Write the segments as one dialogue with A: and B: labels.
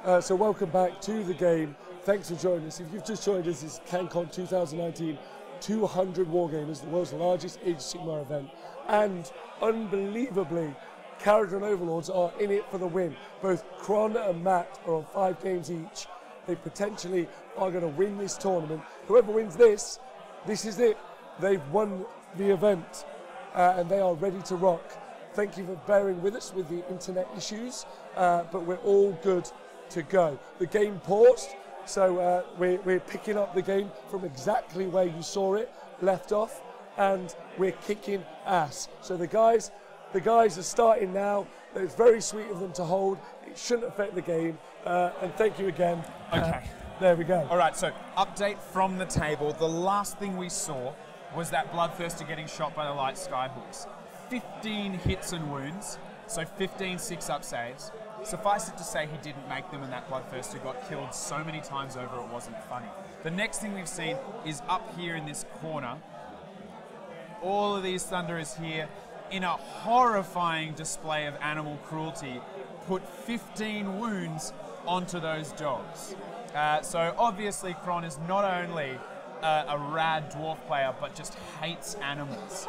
A: So welcome back to the game. Thanks for joining us. If you've just joined us, it's Cancon 2019 200 Wargamers, the world's largest Age of Sigmar event. And unbelievably, Caradron Overlords are in it for the win. Both Kron and Matt are on 5 games each. They potentially are going to win this tournament. Whoever wins this is it. They've won the event and they are ready to rock. Thank you for bearing with us with the internet issues, but we're all good to go. The game paused, so we're picking up the game from exactly where you saw it left off, and we're kicking ass. So the guys are starting now. It's very sweet of them to hold. It shouldn't affect the game, and thank you again.
B: Okay.
A: There we go.
B: All right, so update from the table. The last thing we saw was that Bloodthirster getting shot by the light skyhooks. 15 hits and wounds, so 15 6-up saves. Suffice it to say he didn't make them, and that Bloodthirster got killed so many times over it wasn't funny. The next thing we've seen is up here in this corner. All of these Thunderers here, in a horrifying display of animal cruelty, put 15 wounds onto those dogs. So obviously Kron is not only a rad dwarf player, but just hates animals.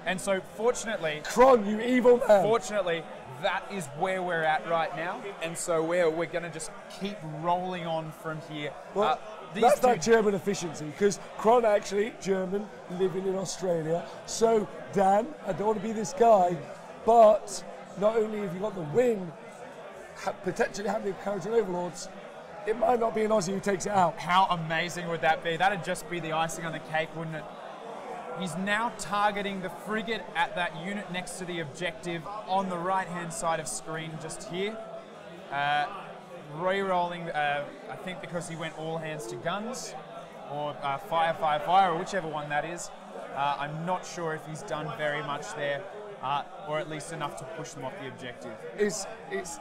B: And so fortunately...
A: Kron, you evil man!
B: Fortunately, that is where we're at right now, and so we're going to just keep rolling on from here.
A: Well, that's that German efficiency, because Kron actually, German, living in Australia. So, Dan, I don't want to be this guy, but not only have you got the win, potentially having Caradron Overlords, it might not be an Aussie who takes it out.
B: How amazing would that be? That'd just be the icing on the cake, wouldn't it? He's now targeting the frigate at that unit next to the objective on the right-hand side of screen, just here. Re-rolling, I think because he went all hands to guns, or fire, fire, fire, or whichever one that is. I'm not sure if he's done very much there, or at least enough to push them off the objective.
A: It's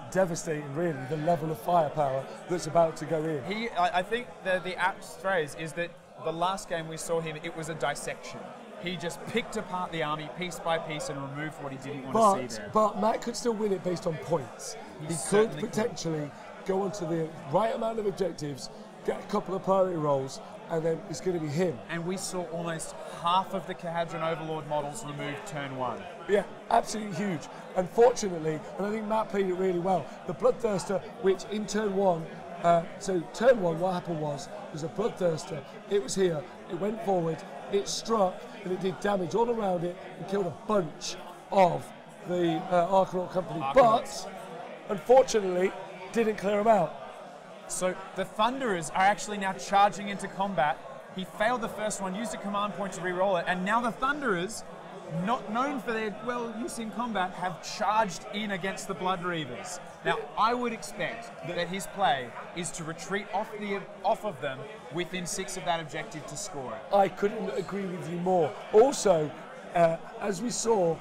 A: devastating, really, the level of firepower that's about to go in.
B: I think the apt phrase is that the last game we saw him, it was a dissection. He just picked apart the army piece by piece and removed what he didn't want to see there.
A: But Matt could still win it based on points. He could potentially go onto the right amount of objectives, get a couple of priority rolls, and then it's going to be him.
B: And we saw almost half of the Caradron Overlord models removed turn 1.
A: Yeah, absolutely huge. Unfortunately, and I think Matt played it really well, the Bloodthirster, which in turn 1, so turn 1, what happened was a Bloodthirster. It was here, it went forward, it struck, and it did damage all around it and killed a bunch of the Archanaut company. But, unfortunately, didn't clear them out.
B: So the Thunderers are actually now charging into combat. He failed the first one, used a command point to re-roll it, and now the Thunderers, not known for their use in combat, have charged in against the Blood Reavers. Now, I would expect that his play is to retreat off of them within 6 of that objective to score it.
A: I couldn't agree with you more. Also, as we saw,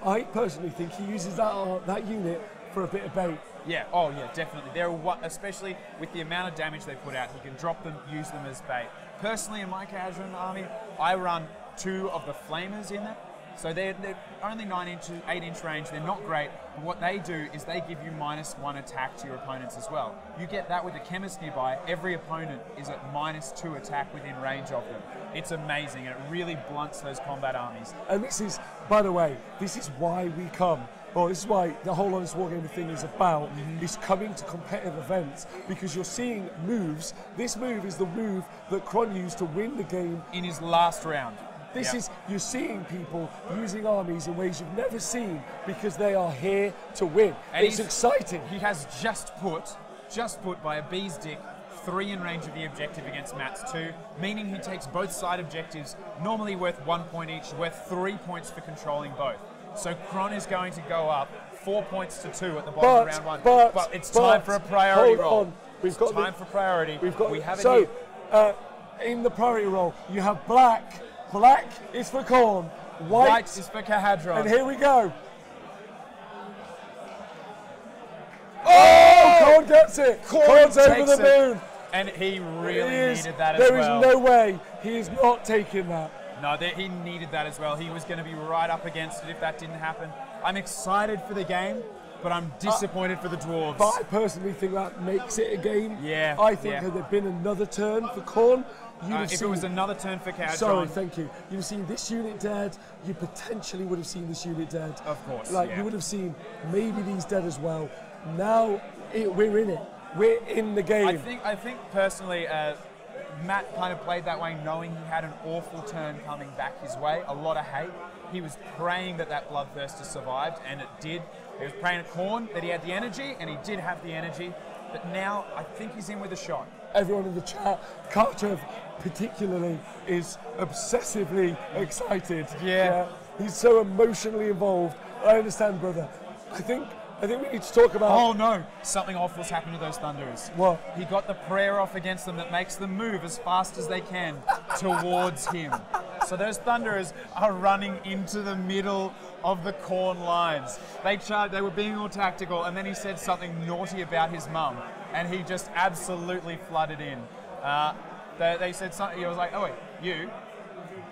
A: I personally think he uses that unit for a bit of bait.
B: Yeah, oh yeah, definitely. Especially with the amount of damage they put out, he can drop them, use them as bait. Personally, in my Caradron army, I run 2 of the Flamers in it. So they're only 8-inch range, they're not great, but what they do is they give you -1 attack to your opponents as well. You get that with a Chemist nearby, every opponent is at -2 attack within range of them. It's amazing, and it really blunts those combat armies.
A: And this is, by the way, this is why we come. Well, this is why the whole Honest Wargaming thing is about, is coming to competitive events, because you're seeing moves. This move is the move that Kron used to win the game
B: in his last round.
A: This is, you're seeing people using armies in ways you've never seen because they are here to win. And it's exciting.
B: He has just put by a bee's dick 3 in range of the objective against Matt's 2, meaning he takes both side objectives, normally worth 1 point each, worth 3 points for controlling both. So Kron is going to go up 4 points to 2 at the bottom of round 1. But it's time for a priority roll.
A: We've got
B: time for priority.
A: We have it here. In the priority roll, you have black. Black is for Khorne, white
B: is for Caradron.
A: And here we go. Oh, Khorne gets it. Khorne's over the moon.
B: And he really needed that as well.
A: There is no way he is not taking that.
B: No, he needed that as well. He was going to be right up against it if that didn't happen. I'm excited for the game. but I'm disappointed for the Dwarves.
A: But I personally think that makes it a game.
B: Yeah.
A: I think had there been another turn for Khorne,
B: if it was another turn for Cancon.
A: Sorry, thank you. You'd have seen this unit dead. You potentially would have seen this unit dead.
B: Of course.
A: You would have seen maybe these dead as well. Now we're in it. We're in the game.
B: I think personally, Matt kind of played that way, knowing he had an awful turn coming back his way. A lot of hate. He was praying that Bloodthirster survived, and it did. He was praying at Khorne that he had the energy, and he did have the energy. But now I think he's in with a shot.
A: Everyone in the chat, Karchev particularly, is obsessively excited.
B: Yeah.
A: He's so emotionally involved. I understand, brother. I think we need to talk about...
B: Oh no, something awful's happened to those Thunderers.
A: What?
B: He got the prayer off against them that makes them move as fast as they can towards him. So those Thunderers are running into the middle of the Khorne lines. They were being all tactical, and then he said something naughty about his mum, and he just absolutely flooded in. They said something, he was like, oh wait,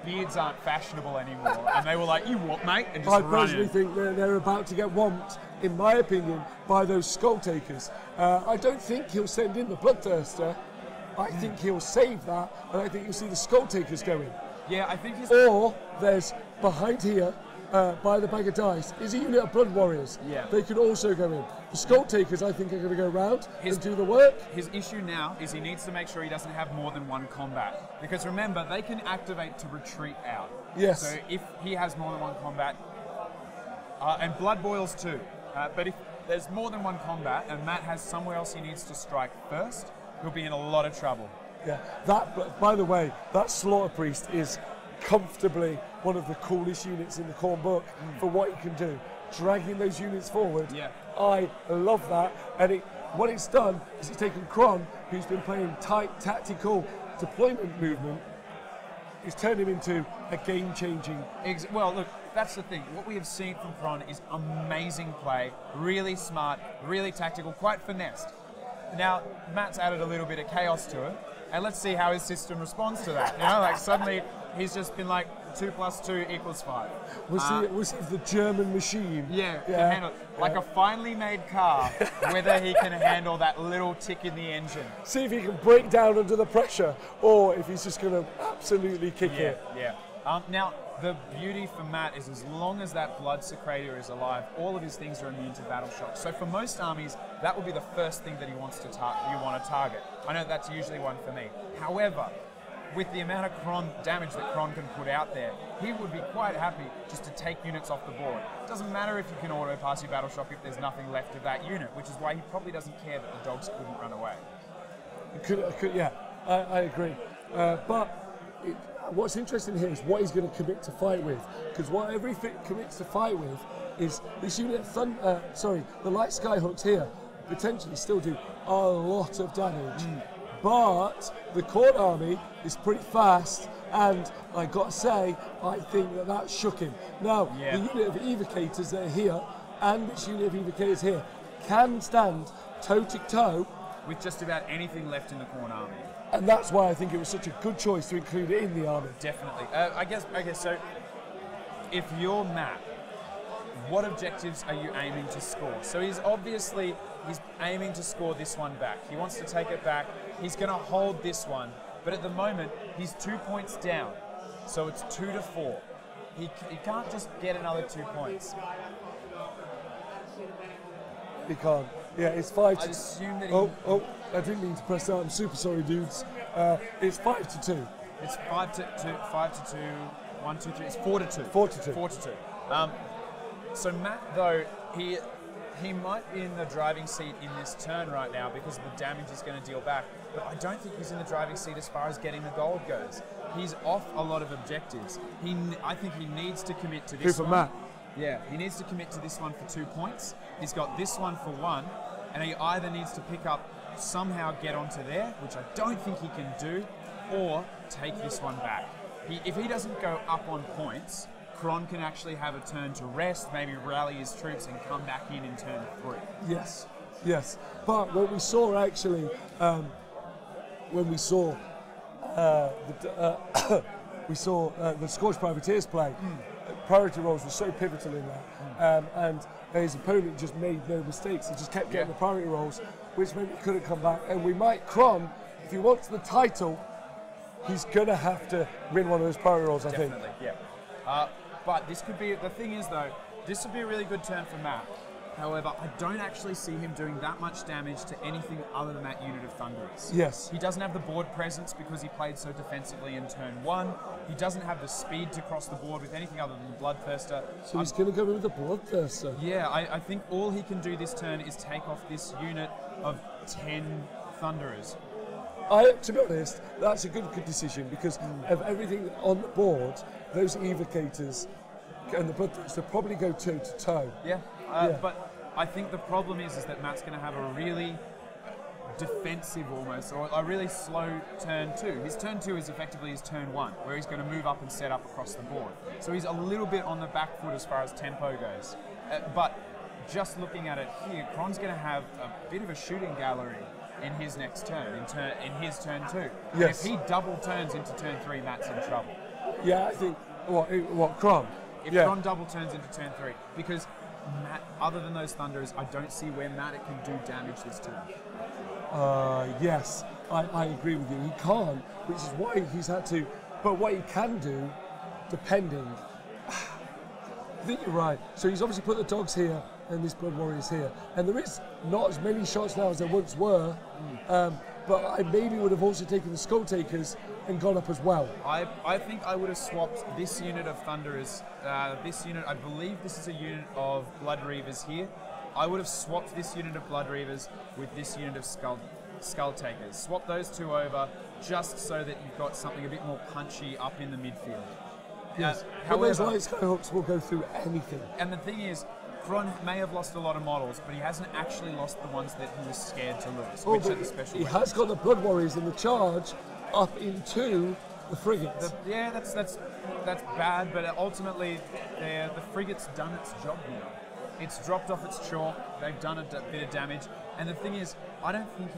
B: beards aren't fashionable anymore. And they were like, you what, mate? And just
A: I personally think they're about to get whomped, in my opinion, by those Skull Takers. I don't think he'll send in the Bloodthirster. I think he'll save that, and I think you'll see the Skull Takers go in.
B: Yeah, I think he's...
A: Or there's behind here, by the bag of dice, is a unit of Blood Warriors.
B: Yeah.
A: They could also go in. The Skull Takers, I think, are going to go round and do the work.
B: His issue now is he needs to make sure he doesn't have more than one combat. Because remember, they can activate to retreat out.
A: Yes.
B: So if he has more than one combat, and Blood Boils too, but if there's more than one combat and Matt has somewhere else he needs to strike first, he'll be in a lot of trouble.
A: Yeah, by the way, that Slaughter Priest is comfortably one of the coolest units in the Khorne book for what he can do. Dragging those units forward, I love that. And what it's done is it's taken Kron, who's been playing tight, tactical deployment movement, it's turned him into a game-changing...
B: Well, look, that's the thing. What we have seen from Kron is amazing play, really smart, really tactical, quite finessed. Now, Matt's added a little bit of chaos to it, and let's see how his system responds to that. Like suddenly he's just been like 2 + 2 = 5.
A: We'll see if the German machine
B: can handle it. Like a finely made car, whether he can handle that little tick in the engine.
A: See if he can break down under the pressure, or if he's just going to absolutely kick it.
B: Now, the beauty for Matt is as long as that Blood Secretor is alive, all of his things are immune to battle shock. So for most armies, that will be the first thing that you want to target. I know that's usually one for me. However, with the amount of damage that Kron can put out there, he would be quite happy just to take units off the board. It doesn't matter if you can auto-pass your battle shock if there's nothing left of that unit, which is why he probably doesn't care that the dogs couldn't run away.
A: I agree. What's interesting here is what he's going to commit to fight with, because whatever he commits to fight with is this unit the Light Skyhooks here potentially still do a lot of damage. But the Khorne army is pretty fast, and I got to say, I think that shook him. Now, the unit of Evocators that are here, and this unit of Evocators here, can stand toe-to-toe
B: with just about anything left in the Khorne army.
A: And that's why I think it was such a good choice to include it in the army.
B: Definitely. I guess, so if you're Matt, what objectives are you aiming to score? So he's aiming to score this one back. He wants to take it back. He's going to hold this one. But at the moment, he's 2 points down. So it's 2 to 4. He can't just get another 2 points.
A: He can't. Yeah, it's 5 to...
B: I assume that
A: I didn't mean to press that. I'm super sorry, dudes. It's 5 to 2.
B: It's 5 to 2, 1, 2, 3. It's 4 to 2.
A: 4 to 2.
B: 4 to 2. So Matt, though, he might be in the driving seat in this turn right now because of the damage he's going to deal back, but I don't think he's in the driving seat as far as getting the gold goes. He's off a lot of objectives. I think he needs to commit to this one.
A: For Matt?
B: Yeah, he needs to commit to this one for 2 points. He's got this one for 1, and he either needs to pick up, somehow get onto there, which I don't think he can do, or take this one back. If he doesn't go up on points, Kron can actually have a turn to rest, maybe rally his troops and come back in turn 3.
A: Yes. But what we saw actually, when we saw the Scorched Privateers play priority rolls were so pivotal in that. And his opponent just made no mistakes. He just kept getting the priority rolls, which meant he couldn't come back. And we might, Kron, if he wants the title, he's going to have to win one of those priority rolls, I think.
B: Definitely, yeah. But this could be, the thing is though, this would be a really good turn for Matt. However, I don't actually see him doing that much damage to anything other than that unit of Thunderers.
A: Yes.
B: He doesn't have the board presence because he played so defensively in turn 1. He doesn't have the speed to cross the board with anything other than the Bloodthirster.
A: So he's going to go in with the Bloodthirster.
B: Yeah, I think all he can do this turn is take off this unit of 10 Thunderers.
A: To be honest, that's a good decision because of everything on the board, those evocators and the Bloodthirster probably go toe to toe.
B: Yeah, but I think the problem is that Matt's going to have a really defensive almost, or a really slow turn 2. His turn 2 is effectively his turn 1, where he's going to move up and set up across the board. So he's a little bit on the back foot as far as tempo goes. But just looking at it here, Kron's going to have a bit of a shooting gallery in his next turn, in his turn 2.
A: Yes.
B: If he double turns into turn 3, Matt's in trouble.
A: Yeah, I think, what Kron?
B: If Kron double turns into turn 3, because Matt, other than those Thunderers, I don't see where Matt can do damage this turn.
A: Yes, I agree with you. He can't, which is why he's had to. But what he can do, depending, I think you're right. So he's obviously put the dogs here and this Blood Warrior's here. And there is not as many shots now as there once were. But I maybe would have also taken the Skull Takers and gone up as well.
B: I think I would have swapped this unit of Thunderers, this unit, I believe this is a unit of Blood Reavers here. I would have swapped this unit of Blood Reavers with this unit of Skull Takers. Swap those two over just so that you've got something a bit more punchy up in the midfield.
A: Yes. However, those light skyhooks will go through anything.
B: And the thing is, Kron may have lost a lot of models, but he hasn't actually lost the ones that he was scared to lose, which are the special
A: He
B: weapons.
A: has got the Blood Warriors in the charge up into the frigates.
B: That's bad, but ultimately the frigate's done its job now. It's dropped off its chalk, they've done a bit of damage, and the thing is, I don't think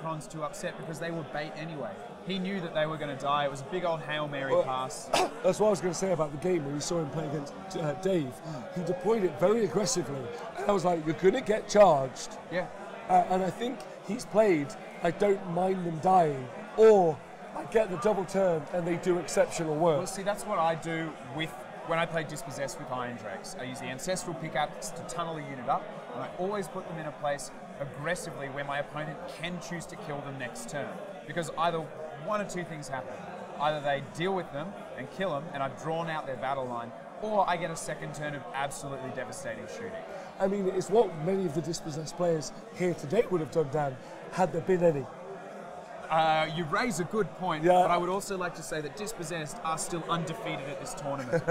B: Kron's too upset because they were bait anyway. He knew that they were going to die. It was a big old Hail Mary pass.
A: That's what I was going to say about the game when we saw him play against Dave. He deployed it very aggressively. And I was like, you're going to get charged.
B: Yeah.
A: And I think he's played, I don't mind them dying, or I get the double turn and they do exceptional work.
B: Well, see, that's what I do when I play Dispossessed with Iron Drakes. I use the Ancestral pickups to tunnel a unit up, and I always put them in a place aggressively where my opponent can choose to kill them next turn. Because either one or two things happen. Either they deal with them and kill them, and I've drawn out their battle line, or I get a second turn of absolutely devastating shooting.
A: I mean, it's what many of the Dispossessed players here today would have done, Dan, had there been any.
B: You raise a good point, but I would also like to say that Dispossessed are still undefeated at this tournament.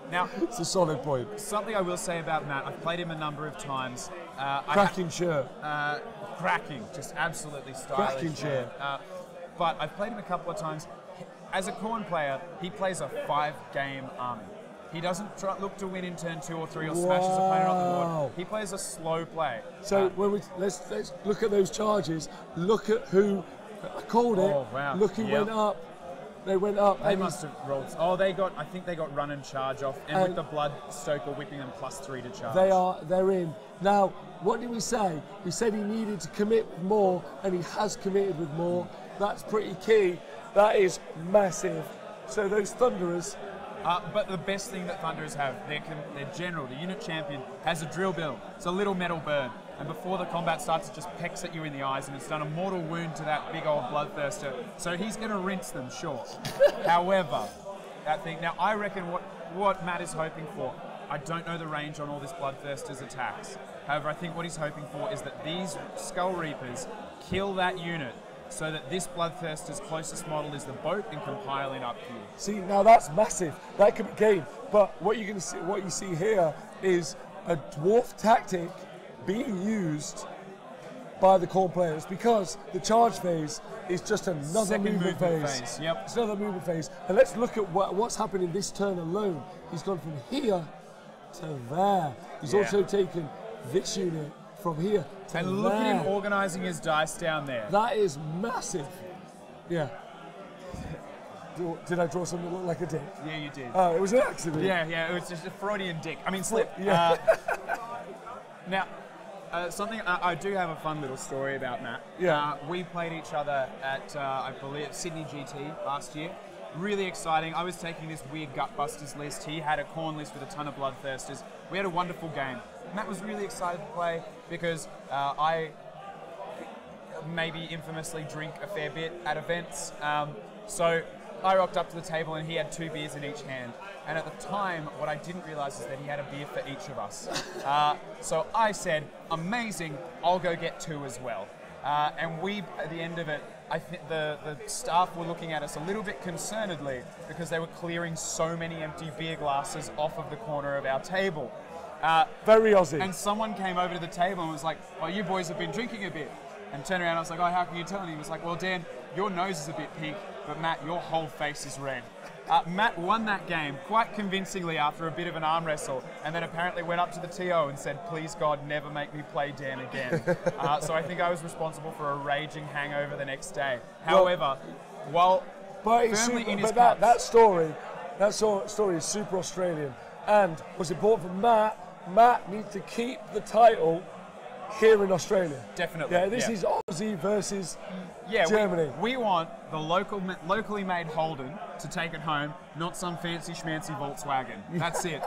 B: Now,
A: it's a solid point.
B: Something I will say about Matt, I've played him a number of times.
A: Cracking shirt.
B: Cracking, just absolutely stylish.
A: Cracking shirt.
B: But I've played him a couple of times. As a Khorne player, he plays a 5-game army. He doesn't look to win in turn 2 or 3 or smash his opponent on the board. He plays a slow play.
A: So when let's look at those charges. Look at who I called it.
B: Oh, wow.
A: Look who went up. They went up.
B: They must have rolled. Oh, I think they got run and charge off, and with the Blood Stoker whipping them +3 to charge.
A: They're in. Now, what did we say? We said he needed to commit with more, and he has committed with more. That's pretty key. That is massive. So those Thunderers.
B: But the best thing that Thunderers have, their general, the unit champion, has a drill bill. It's a little metal bird. And before the combat starts, it just pecks at you in the eyes, and it's done a mortal wound to that big old Bloodthirster. So he's going to rinse them, sure. However, that thing. Now, I reckon what Matt is hoping for, I don't know the range on all this Bloodthirster's attacks. However, I think what he's hoping for is that these Skull Reapers kill that unit, so that this Bloodthirster's closest model is the boat and can pile in up here.
A: See, now that's massive. That could be game. But what you see here is a dwarf tactic being used by the Khorne players because the charge phase is just another movement phase.
B: Yep.
A: It's another movement phase. And let's look at what's happened in this turn alone. He's gone from here to there. He's also taken this unit from here to there.
B: And look at him organising his dice down there.
A: That is massive. Yeah. Did I draw something that looked like a dick?
B: Yeah, you did.
A: Oh, it was an accident.
B: Yeah, it was just a Freudian dick. I mean, slip.
A: Yeah.
B: Now, something I do have a fun little story about Matt.
A: Yeah.
B: We played each other at I believe Sydney GT last year. Really exciting. I was taking this weird Gutbusters list. He had a corn list with a ton of Bloodthirsters. We had a wonderful game. Matt was really excited to play because I maybe infamously drink a fair bit at events. So I rocked up to the table and he had 2 beers in each hand. And at the time, what I didn't realize is that he had a beer for each of us. So I said, amazing, I'll go get 2 as well. And we, at the end of it, I think the staff were looking at us a little bit concernedly because they were clearing so many empty beer glasses off of the corner of our table.
A: Very Aussie.
B: And someone came over to the table and was like, oh, you boys have been drinking a bit. And turned around, I was like, oh, how can you tell? And he was like, well, Dan, your nose is a bit pink, but Matt, your whole face is red. Matt won that game quite convincingly after a bit of an arm wrestle, and then apparently went up to the TO and said, please God, never make me play Dan again. So I think I was responsible for a raging hangover the next day. However, while firmly in his cups...
A: That story is super Australian. And what's important for Matt needs to keep the title here in Australia.
B: Definitely.
A: Yeah, this is Aussie versus Germany.
B: We want the locally made Holden to take it home, not some fancy schmancy Volkswagen. That's it.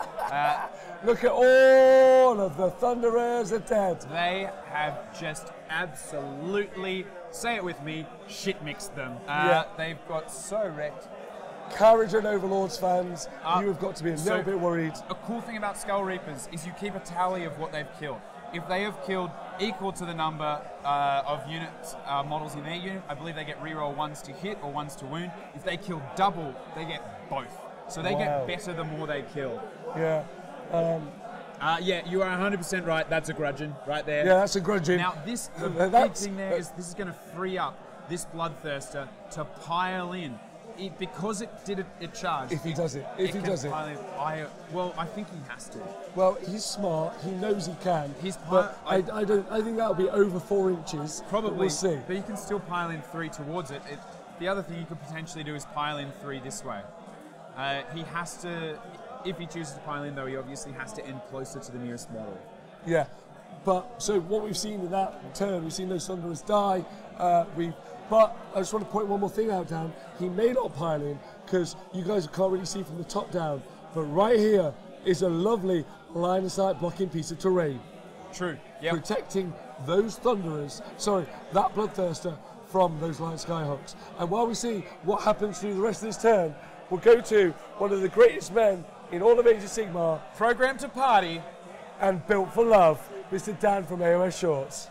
A: Look at all of the Thunderers are dead.
B: They have just absolutely, say it with me, shit mixed them. They've got so wrecked.
A: Carriage and Overlords fans, you have got to be a little bit worried.
B: A cool thing about Skull Reapers is you keep a tally of what they've killed. If they have killed equal to the number of units, models in their unit, I believe they get reroll 1s to hit or 1s to wound. If they kill double, they get both. So they get better the more they kill.
A: Yeah.
B: You are 100% right. That's a grudgeon right there.
A: Yeah, that's a grudgeon.
B: Now, the big thing there is this is going to free up this Bloodthirster to pile in. Because it charged.
A: If he does it.
B: I think he has to.
A: Well, he's smart. He knows he can. I think that'll be over 4 inches.
B: Probably.
A: We'll see.
B: But you can still pile in 3 towards it. The other thing you could potentially do is pile in 3 this way. He has to. If he chooses to pile in, though, he obviously has to end closer to the nearest model.
A: Yeah. But so what we've seen in that turn, we've seen those Thunderers die. But I just want to point one more thing out, Dan. He may not pile in because you guys can't really see from the top down. But right here is a lovely line of sight blocking piece of terrain.
B: True. Yep.
A: Protecting those Thunderers, that Bloodthirster from those Light Skyhawks. And while we see what happens through the rest of this turn, we'll go to one of the greatest men in all of Age of Sigmar.
B: Programmed to party.
A: And built for love, Mr. Dan from AOS Shorts.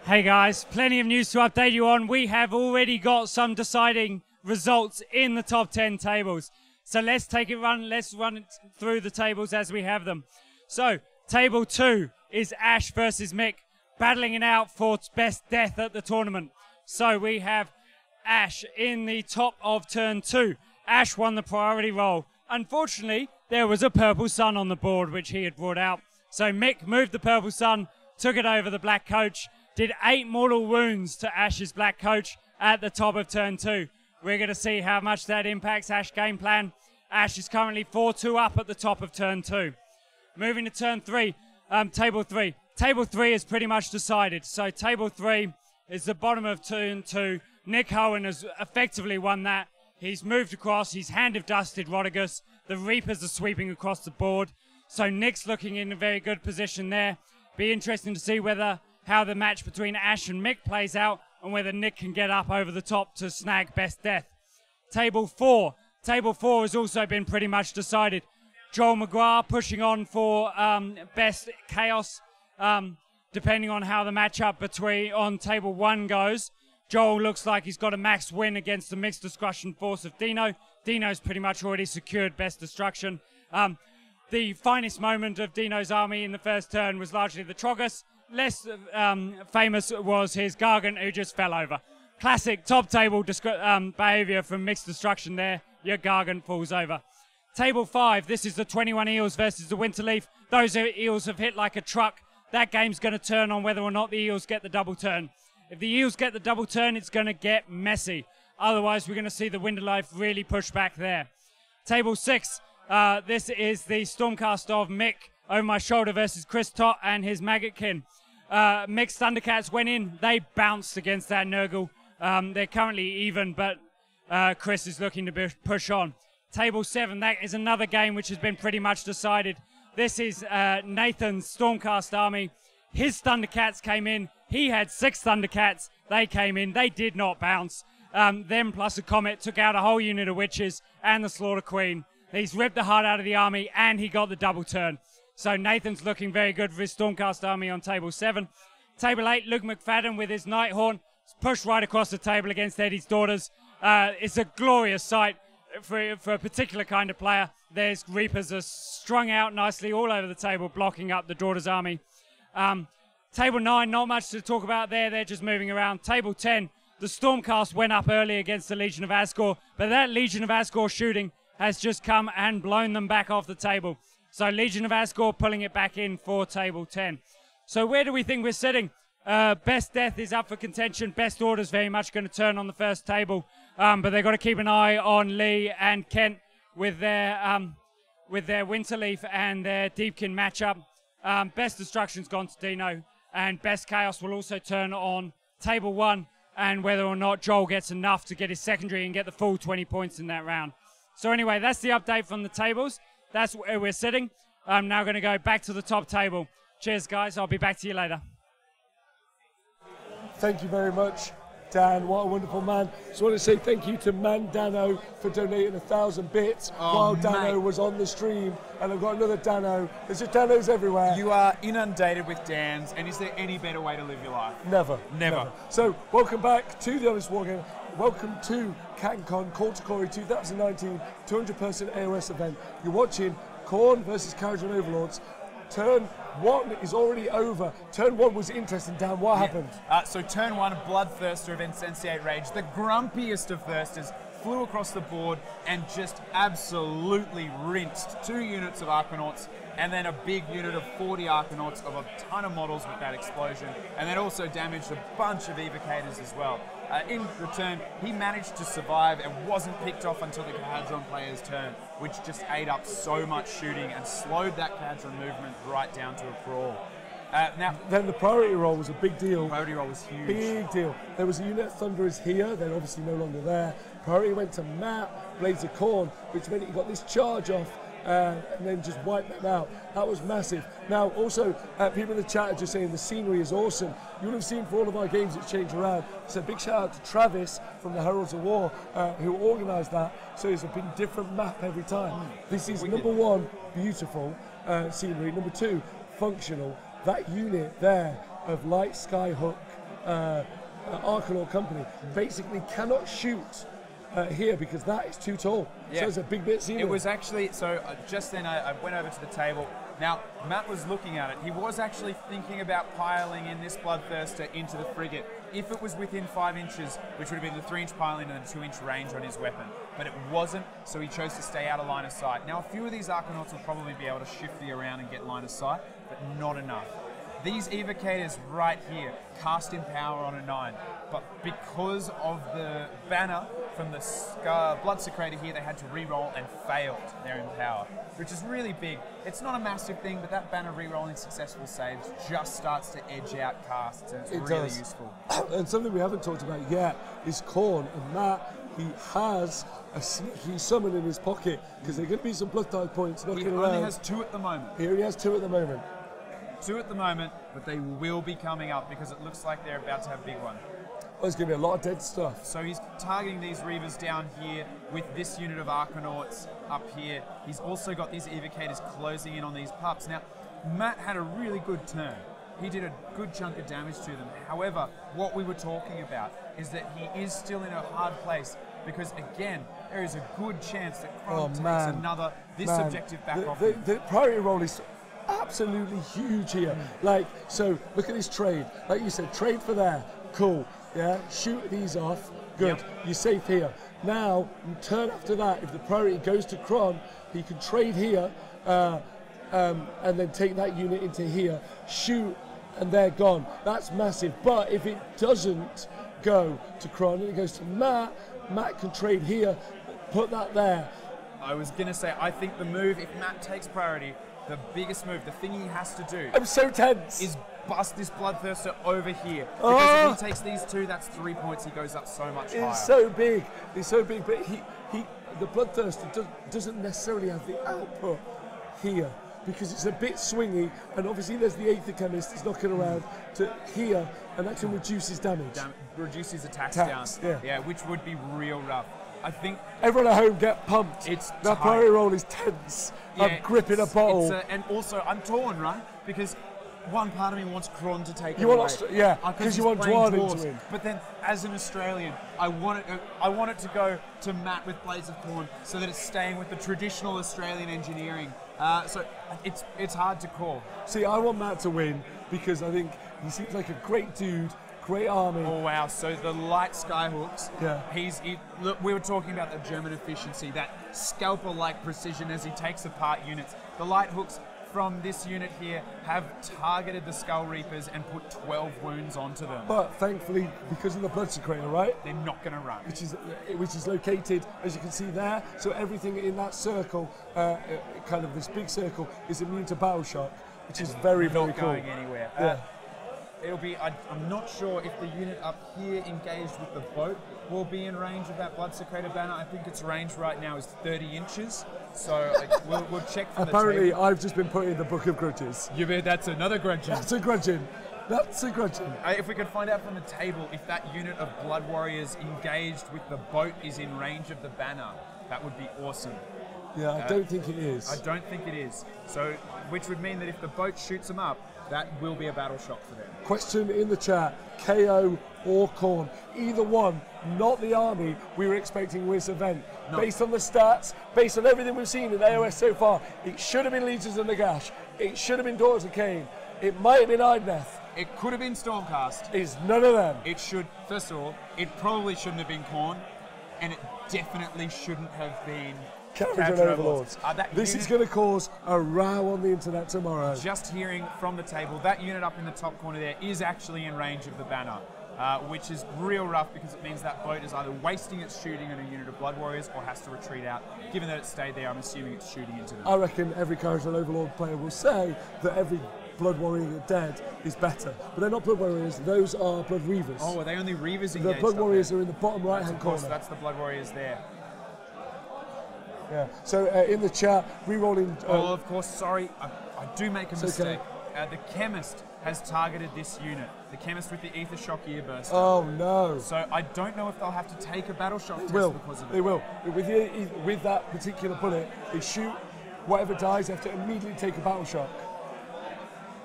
C: Hey guys, plenty of news to update you on. We have already got some deciding results in the top 10 tables. So let's run it through the tables as we have them. So, table 2 is Ash versus Mick, battling it out for best death at the tournament. So we have Ash in the top of turn 2. Ash won the priority roll. Unfortunately, there was a purple sun on the board which he had brought out. So Mick moved the purple sun, took it over the black coach, did 8 mortal wounds to Ash's black coach at the top of turn 2. We're going to see how much that impacts Ash's game plan. Ash is currently 4-2 up at the top of turn 2. Moving to turn 3, table 3. Table 3 is pretty much decided. So table 3 is the bottom of turn 2. Nick Hohen has effectively won that. He's moved across. He's hand of dusted Rodigus. The Reapers are sweeping across the board. So Nick's looking in a very good position there. Be interesting to see how the match between Ash and Mick plays out and whether Nick can get up over the top to snag best death. Table 4. Table 4 has also been pretty much decided. Joel McGuire pushing on for best chaos. Depending on how the matchup on table 1 goes, Joel looks like he's got a max win against the mixed destruction force of Dino. Dino's pretty much already secured best destruction. The finest moment of Dino's army in the first turn was largely the Trogus. Less famous was his Gargant, who just fell over. Classic top table behavior from mixed destruction there. Your Gargant falls over. Table 5, this is the 21 Eels versus the Winterleaf. Those Eels have hit like a truck. That game's going to turn on whether or not the Eels get the double turn. If the Eels get the double turn, it's going to get messy. Otherwise, we're going to see the Wind of Life really push back there. Table 6, this is the Stormcast of Mick over my shoulder versus Chris Tott and his Maggotkin. Mick's Thundercats went in, they bounced against that Nurgle. They're currently even, but Chris is looking to push on. Table 7, that is another game which has been pretty much decided. This is Nathan's Stormcast army. His Thundercats came in. He had 6 Thundercats. They came in. They did not bounce. Them plus a Comet took out a whole unit of Witches and the Slaughter Queen. He's ripped the heart out of the army and he got the double turn. So Nathan's looking very good for his Stormcast army on table 7. Table 8, Luke McFadden with his Nighthorn. Pushed right across the table against Eddie's Daughters. It's a glorious sight for a particular kind of player. There's Reapers are strung out nicely all over the table, blocking up the Daughters army. Table 9, not much to talk about there. They're just moving around. Table 10, the Stormcast went up early against the Legion of Asgore, but that Legion of Asgore shooting has just come and blown them back off the table. So Legion of Asgore pulling it back in for table 10. So where do we think we're sitting? Best Death is up for contention. Best Order's very much going to turn on the first table, but they've got to keep an eye on Lee and Kent with their Winterleaf and their Deepkin matchup. Best Destruction's gone to Dino, and Best Chaos will also turn on table 1, and whether or not Joel gets enough to get his secondary and get the full 20 points in that round. So anyway, that's the update from the tables. That's where we're sitting. I'm now going to go back to the top table. Cheers, guys. I'll be back to you later.
A: Thank you very much, Dan. What a wonderful man. So I want to say thank you to Dano for donating 1,000 bits while Dano was on the stream. And I've got another Dano. There's just Danos everywhere.
B: You are inundated with Dans, and is there any better way to live your life?
A: Never. So welcome back to the Honest Wargame. Welcome to Cancon Call to Glory 2019 200-person AOS event. You're watching Khorne versus Kharadron Overlords. Turn 1 is already over. Turn 1 was interesting, Dan. What happened?
B: So turn 1, Bloodthirster of Insensate Rage, the grumpiest of thirsters, flew across the board and just absolutely rinsed 2 units of Arcanauts and then a big unit of 40 Arcanauts of a ton of models with that explosion, and then also damaged a bunch of Evocators as well. In return, he managed to survive and wasn't picked off until the Kharadron player's turn, which just ate up so much shooting and slowed that Kharadron movement right down to a crawl. Now,
A: then the priority roll was a big deal.
B: Priority roll was huge.
A: Big deal. There was a unit of Thunderers here. They're obviously no longer there. Priority went to Matt, Blades of Khorne, which meant he got this charge off and then just wiped them out. That was massive. Now, also, people in the chat are just saying the scenery is awesome. You would have seen for all of our games it's changed around. So big shout out to Travis from the Heralds of War who organised that. So it's a big different map every time. This is number 1, beautiful scenery. Number 2, functional. That unit there of Light Skyhook Arkanaut Company basically cannot shoot here because that is too tall. Yeah. So it's a big bit scenery.
B: It was actually, so just then I went over to the table. Now, Matt was looking at it. He was actually thinking about piling in this Bloodthirster into the frigate if it was within 5 inches, which would have been the 3-inch piling and a 2-inch range on his weapon. But it wasn't, so he chose to stay out of line of sight. Now, a few of these Arcanauts will probably be able to shift the around and get line of sight, but not enough. These Evocators right here cast Empower on a 9, but because of the banner from the Blood Secretor here, they had to re-roll and failed their Empower, which is really big. It's not a massive thing, but that banner re-rolling successful saves just starts to edge out casts, and it's really useful.
A: And something we haven't talked about yet is Khorne, and Matt, he has a sneaky summon in his pocket, because there are going to be some Blood Tide points knocking around.
B: He only has 2 at the moment.
A: He only has 2 at the moment.
B: 2 at the moment, but they will be coming up because it looks like they're about to have a big one.
A: Oh, there's going to be a lot of dead stuff.
B: So he's targeting these Reavers down here with this unit of Arcanauts up here. He's also got these Evocators closing in on these pups. Now, Matt had a really good turn. He did a good chunk of damage to them. However, what we were talking about is that he is still in a hard place because, again, there is a good chance that Khorne takes another objective back off him.
A: The priority roll is absolutely huge here. Like, so look at this trade. Like you said, trade for there. Cool. Yeah, shoot these off. Good. Yep. You're safe here. Now, you turn after that. If the priority goes to Khorne, he can trade here and then take that unit into here, shoot, and they're gone. That's massive. But if it doesn't go to Khorne and it goes to Matt, Matt can trade here, put that there.
B: I was going to say, I think the move, if Matt takes priority, the biggest move, the thing he has to do
A: I'm so tense.
B: is bust this Bloodthirster over here. Because if he takes these two, that's 3 points. He goes up so much higher.
A: It's so big. It's so big, but the Bloodthirster doesn't necessarily have the output here because it's a bit swingy, and obviously there's the Aether Chemist that's knocking around to here, and that can reduce his damage.
B: Reduce his attacks
A: down.
B: Yeah, which would be real rough. I think
A: everyone at home get pumped.
B: It's
A: that priority roll is tense. Yeah, I'm gripping a bottle.
B: And also, I'm torn, right? Because one part of me wants Kron to take it
A: away.
B: Yeah,
A: because you want Dwarven to win.
B: But then, as an Australian, I want it to go to Matt with Blades of Corn so that it's staying with the traditional Australian engineering. So it's hard to call.
A: See, I want Matt to win because I think he seems like a great dude. Great army.
B: Oh wow! So the light skyhooks.
A: Yeah.
B: Look, we were talking about the German efficiency, that scalpel-like precision as he takes apart units. The light hooks from this unit here have targeted the Skull Reapers and put 12 wounds onto them.
A: But thankfully, because of the Blood Secretor, right?
B: They're not going to run.
A: Which is located, as you can see there. So everything in that circle, kind of this big circle, is immune to battle shock, which is very, very cool.
B: Not going anywhere.
A: Yeah.
B: It'll be. I'm not sure if the unit up here engaged with the boat will be in range of that Blood Secretor banner. I think its range right now is 30 inches. So we'll check from
A: Apparently,
B: the table.
A: I've just been put in the Book of Grudges.
B: You bet that's another grudging.
A: That's a grudging. That's a grudging.
B: If we could find out from the table if that unit of Blood Warriors engaged with the boat is in range of the banner, that would be awesome.
A: Yeah, I don't think it is.
B: I don't think it is. So, which would mean that if the boat shoots them up, that will be a battle shock for them.
A: Question in the chat, KO or Khorne. Either one, not the army we were expecting with this event. No. Based on the stats, based on everything we've seen in AOS so far, it should have been Legions of Nagash. It should have been Daughters of Cain. It might have been Idneth.
B: It could have been Stormcast.
A: It's none of them.
B: It should, first of all, it probably shouldn't have been Khorne, and it definitely shouldn't have been
A: Cancon Overlords. This is going to cause a row on the internet tomorrow.
B: Just hearing from the table, that unit up in the top corner there is actually in range of the banner, which is real rough because it means that boat is either wasting its shooting on a unit of Blood Warriors or has to retreat out. Given that it stayed there, I'm assuming it's shooting into them.
A: I reckon every Cancon Overlord player will say that every Blood Warrior dead is better. But they're not Blood Warriors, those are Blood Reavers.
B: Oh, are they only Reavers engaged?
A: The Blood Warriors are in the bottom right-hand corner.
B: That's the Blood Warriors there.
A: Yeah. So in the chat, re-rolling.
B: Oh, of course. Sorry, I do make a mistake. Okay. The Chemist has targeted this unit. The Chemist with the Aether Shock Earburst.
A: Oh no!
B: So I don't know if they'll have to take a battle shock test because of it.
A: They will. With that particular bullet, they shoot whatever dies. They have to immediately take a battle shock,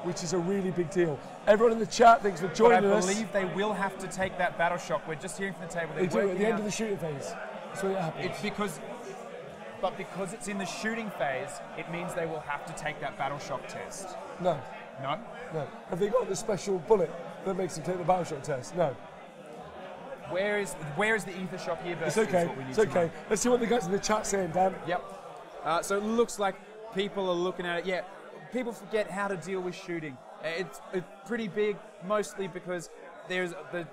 A: which is a really big deal. Everyone in the chat, thanks for joining us.
B: I believe they will have to take that battle shock. We're just hearing from the table.
A: They do at the end of the shooting phase. That's what happens.
B: It's because it's in the shooting phase, it means they will have to take that battle shock test.
A: No.
B: No?
A: No. Have they got the special bullet that makes them take the battle shock test? No.
B: Where is the Aether Shock Earburst?
A: It's okay. It's okay. Let's see what the guys in the chat saying, Dan.
B: Yep. So it looks like people are looking at it. Yeah. People forget how to deal with shooting. It's pretty big, mostly because there's the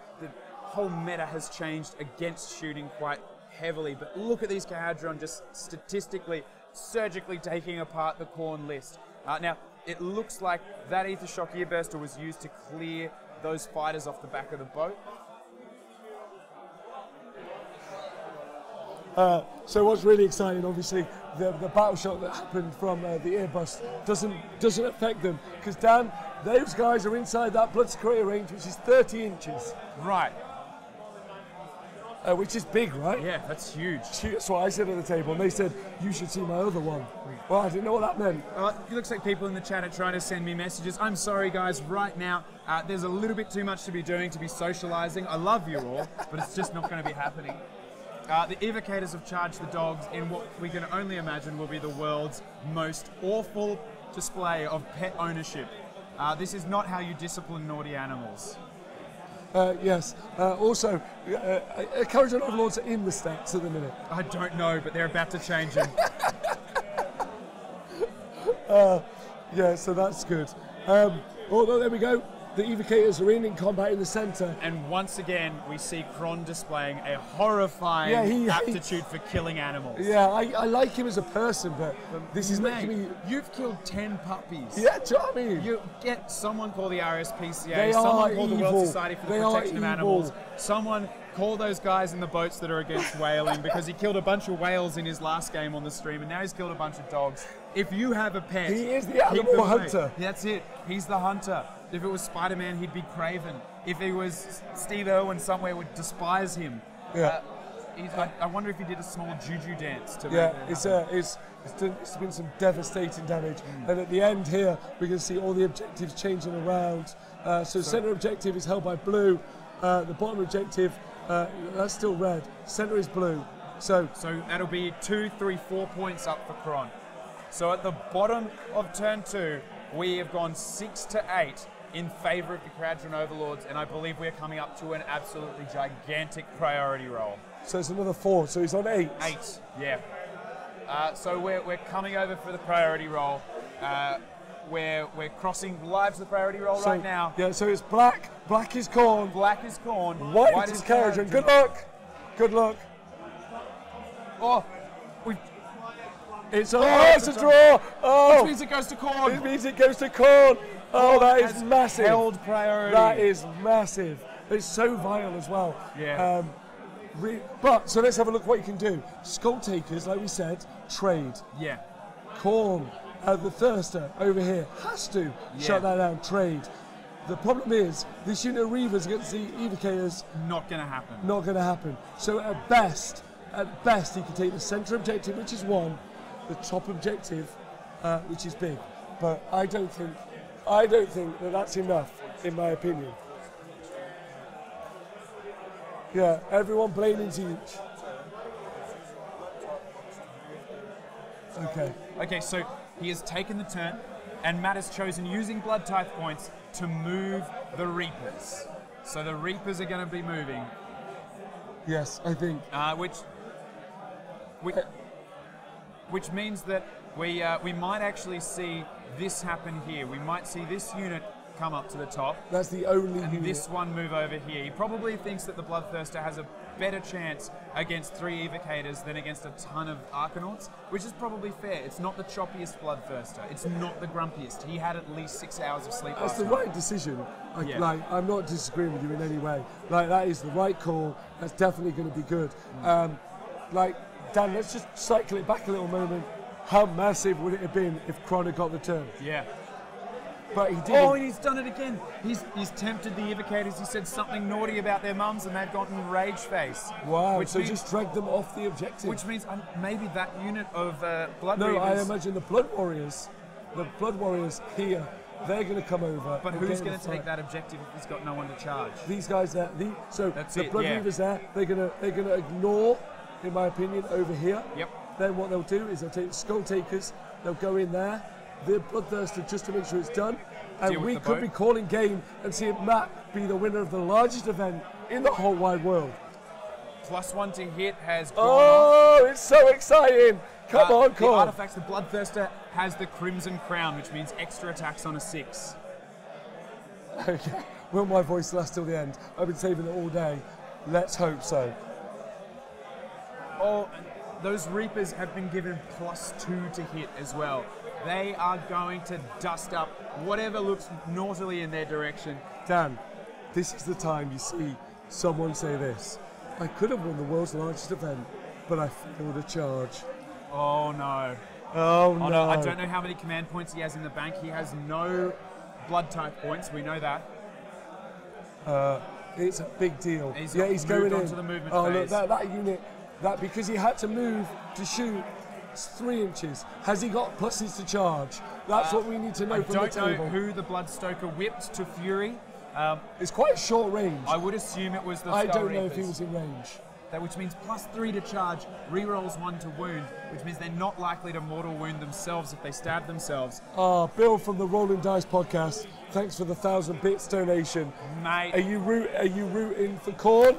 B: whole meta has changed against shooting quite heavily. But look at these Kahadron just statistically, surgically taking apart the Khorne list. Now, it looks like that Aether Shock Earburster was used to clear those fighters off the back of the boat.
A: So what's really exciting, obviously, the battle shot that happened from the earburst doesn't affect them, because Dan, those guys are inside that Blood Secretor range, which is 30 inches.
B: Right.
A: Which is big, right?
B: Yeah, that's huge.
A: That's what I said at the table, and they said, you should see my other one. Well, I didn't know what that meant.
B: It looks like people in the chat are trying to send me messages. I'm sorry, guys, right now, there's a little bit too much to be doing, to be socializing. I love you all, but it's just not going to be happening. The evocators have charged the dogs in what we can only imagine will be the world's most awful display of pet ownership. This is not how you discipline naughty animals.
A: Yes. Also, Cancon Overlords are in the stats at the minute.
B: I don't know, but they're about to change them.
A: Yeah, so that's good. Oh, no, there we go. the evocators are in combat in the center.
B: And once again, we see Kron displaying a horrifying aptitude for killing animals.
A: Yeah, I like him as a person, but this is making me...
B: You've killed 10 puppies.
A: Yeah, do you know what I mean?
B: You get someone call the RSPCA,
A: They
B: someone
A: are
B: call the
A: evil.
B: World Society for the
A: They are
B: Protection of
A: evil.
B: Animals, someone call those guys in the boats that are against whaling, because he killed a bunch of whales in his last game on the stream, and now he's killed a bunch of dogs. If you have a pet...
A: He is the
B: keep
A: animal
B: them
A: hunter.
B: safe. That's it. He's the hunter. If it was Spider-Man, he'd be Craven. If he was Steve Irwin, somewhere would despise him.
A: Yeah.
B: I wonder if he did a small juju dance to
A: Yeah,
B: make that happen.
A: it's been some devastating damage. And at the end here, we can see all the objectives changing around. So center objective is held by blue. The bottom objective, that's still red. Center is blue. So
B: that'll be 2, 3, 4 points up for Kron. So at the bottom of turn 2, we have gone 6 to 8 in favour of the Kradron Overlords, and I believe we're coming up to an absolutely gigantic priority roll.
A: So it's another 4, so he's on 8.
B: 8, yeah. So we're coming over for the priority roll. We're crossing live to the priority roll right now.
A: Yeah, so it's black. Black is corn.
B: Black is corn.
A: White is Kradron. Good luck. Good luck.
B: Oh,
A: it's a draw. Oh,
B: which means it goes to corn.
A: It means it goes to corn. Oh, that is massive.
B: Held priority.
A: That is massive. It's so vile as well.
B: Yeah.
A: But so let's have a look what you can do. Skull takers, like we said, trade.
B: Yeah.
A: Corn, the thirster over here has to shut that down. Trade. The problem is this unit of Reavers against the evocators.
B: Not going to happen.
A: Not going to happen. So at best, he can take the center objective, which is 1, the top objective, which is big. But I don't think that that's enough, in my opinion. Yeah, everyone blaming each. Okay,
B: so he has taken the turn, and Matt has chosen, using Blood Tithe points, to move the Reapers. So the Reapers are going to be moving.
A: Yes, I think.
B: Which means that we might actually see this happen here. We might see this unit come up to the top.
A: That's the only
B: and
A: unit.
B: This one move over here. He probably thinks that the Bloodthirster has a better chance against 3 evocators than against a ton of Arcanauts, which is probably fair. It's not the choppiest Bloodthirster. It's not the grumpiest. He had at least 6 hours of sleep.
A: That's the right decision. I'm not disagreeing with you in any way. That is the right call. That's definitely going to be good. Dan, let's just cycle it back a little moment. How massive would it have been if Kron had got the turn?
B: Yeah.
A: But he didn't.
B: Oh, and he's done it again. He's tempted the evocators. He said something naughty about their mums, and they've gotten rage face.
A: Wow, so just drag them off the objective.
B: Which means maybe that unit of Blood
A: No,
B: Reavers...
A: I imagine the Blood Warriors here, they're going to come over.
B: But who's going to take that objective if he's got no one to charge?
A: These guys there. The Blood Reavers there, they're going to ignore, in my opinion, over here.
B: Yep.
A: Then what they'll do is they'll take the Skull Takers, they'll go in there, the Bloodthirster just to make sure it's done, and we could be calling game and seeing Matt be the winner of the largest event in the whole wide world.
B: +1 to hit has gone
A: off. It's so exciting! Come on,
B: the artifacts, the Bloodthirster has the Crimson Crown, which means extra attacks on a 6.
A: Okay, will my voice last till the end? I've been saving it all day. Let's hope so.
B: Oh, those Reapers have been given +2 to hit as well. They are going to dust up whatever looks naughtily in their direction.
A: Dan, this is the time you see someone say this. I could have won the world's largest event, but I failed a charge.
B: Oh no.
A: Oh no.
B: I don't know how many command points he has in the bank. He has no blood type points, we know that.
A: It's a big deal.
B: He's
A: going
B: on
A: in.
B: to the movement
A: Look,
B: phase.
A: that unit, because he had to move to shoot, it's 3 inches. Has he got pluses to charge? That's what we need to know from the table.
B: I don't know who the Bloodstoker whipped to Fury.
A: It's quite short range.
B: I would assume it was the
A: I
B: Skull
A: don't know
B: Reapers.
A: if he was in range.
B: Which means +3 to charge, rerolls 1 to wound, which means they're not likely to mortal wound themselves if they stab themselves.
A: Bill from the Rolling Dice podcast, thanks for the 1,000 bits donation.
B: Mate.
A: Are you rooting for Korn?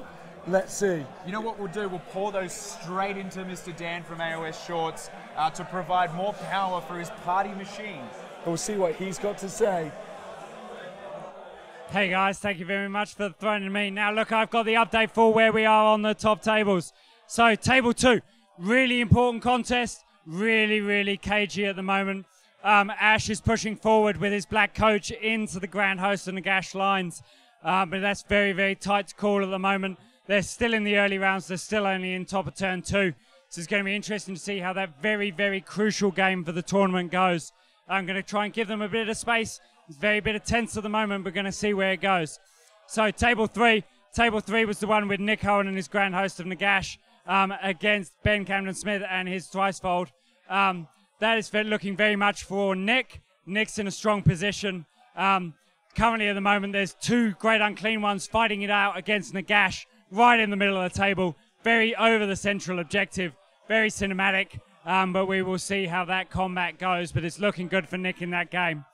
A: Let's see.
B: You know what we'll do? We'll pour those straight into Mr. Dan from AOS Shorts to provide more power for his party machine.
A: And we'll see what he's got to say.
C: Hey guys, thank you very much for throwing to me. Now look, I've got the update for where we are on the top tables. So table 2, really important contest, really cagey at the moment. Ash is pushing forward with his black coach into the Grand Host and the Gash lines. But that's very tight call at the moment. They're still in the early rounds. They're still only in top of turn 2. So it's going to be interesting to see how that very crucial game for the tournament goes. I'm going to try and give them a bit of space. It's very bit of tense at the moment. We're going to see where it goes. So table 3 was the one with Nick Hohen and his Grand Host of Nagash against Ben Camden Smith and his Thricefold. That is looking very much for Nick. Nick's in a strong position. Currently at the moment, there's 2 Great Unclean Ones fighting it out against Nagash right in the middle of the table. Very over the central objective. Very cinematic. But we will see how that combat goes. But it's looking good for Nick in that game.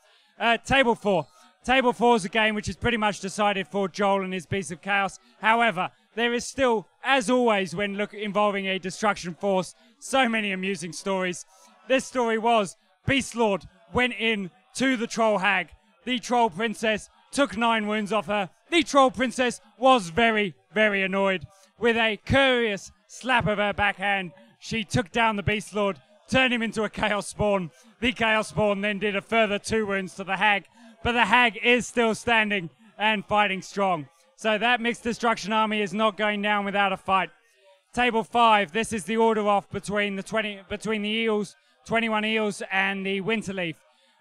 C: Table 4. Table 4 is a game which is pretty much decided for Joel and his Beast of Chaos. However, there is still, as always, when involving a Destruction Force, so many amusing stories. This story was Beast Lord went in to the Troll Hag. The Troll Princess took 9 wounds off her. The Troll Princess was very annoyed. With a curious slap of her backhand, she took down the Beast Lord, turned him into a Chaos Spawn. The Chaos Spawn then did a further 2 wounds to the Hag, but the Hag is still standing and fighting strong. So that Mixed Destruction Army is not going down without a fight. Table 5, this is the order off between the Eels, 21 Eels and the Winterleaf.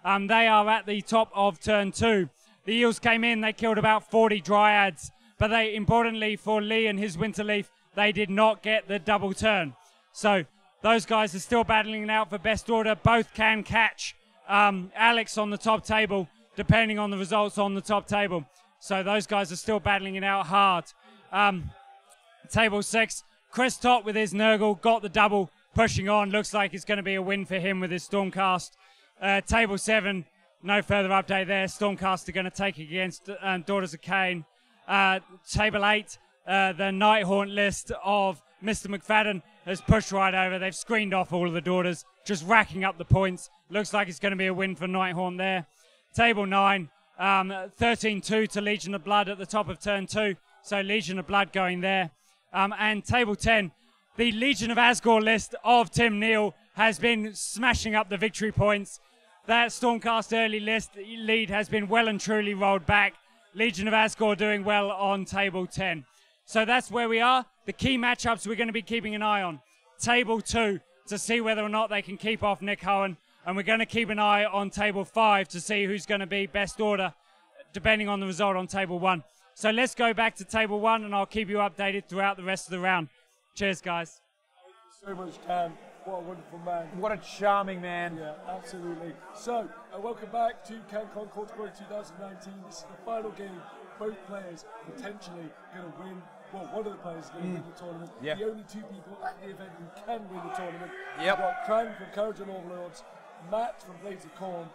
C: They are at the top of turn 2. The Eels came in, they killed about 40 Dryads, but they, importantly for Lee and his Winterleaf, they did not get the double turn. So those guys are still battling it out for best order. Both can catch Alex on the top table, depending on the results on the top table. So those guys are still battling it out hard. Table 6, Chris Tot with his Nurgle got the double, pushing on. Looks like it's going to be a win for him with his Stormcast. Table 7, no further update there. Stormcast are going to take against Daughters of Cain. Table 8, the Nighthaunt list of Mr. McFadden has pushed right over. They've screened off all of the Daughters, just racking up the points. Looks like it's going to be a win for Nighthaunt there. Table 9, 13-2 to Legion of Blood at the top of turn 2. So Legion of Blood going there. And table 10, the Legion of Asgore list of Tim Neal has been smashing up the victory points. That Stormcast early list lead has been well and truly rolled back. Legion of Asgore doing well on table 10. So that's where we are. The key matchups we're going to be keeping an eye on. Table 2 to see whether or not they can keep off Nick Hohen. And we're going to keep an eye on table 5 to see who's going to be best order, depending on the result on table 1. So let's go back to table 1 and I'll keep you updated throughout the rest of the round. Cheers, guys.
A: Thank you so much, Dan. What a wonderful man.
B: What a charming man.
A: Yeah, absolutely. So, welcome back to Cancon Quarter Pro 2019. This is the final game. Both players potentially going to win. Well, one of the players is going to win the tournament.
B: Yep.
A: The only 2 people at the event who can win the tournament.
B: Yep.
A: We've got Cran from Courage and Overlords, Matt from Blades of Corn.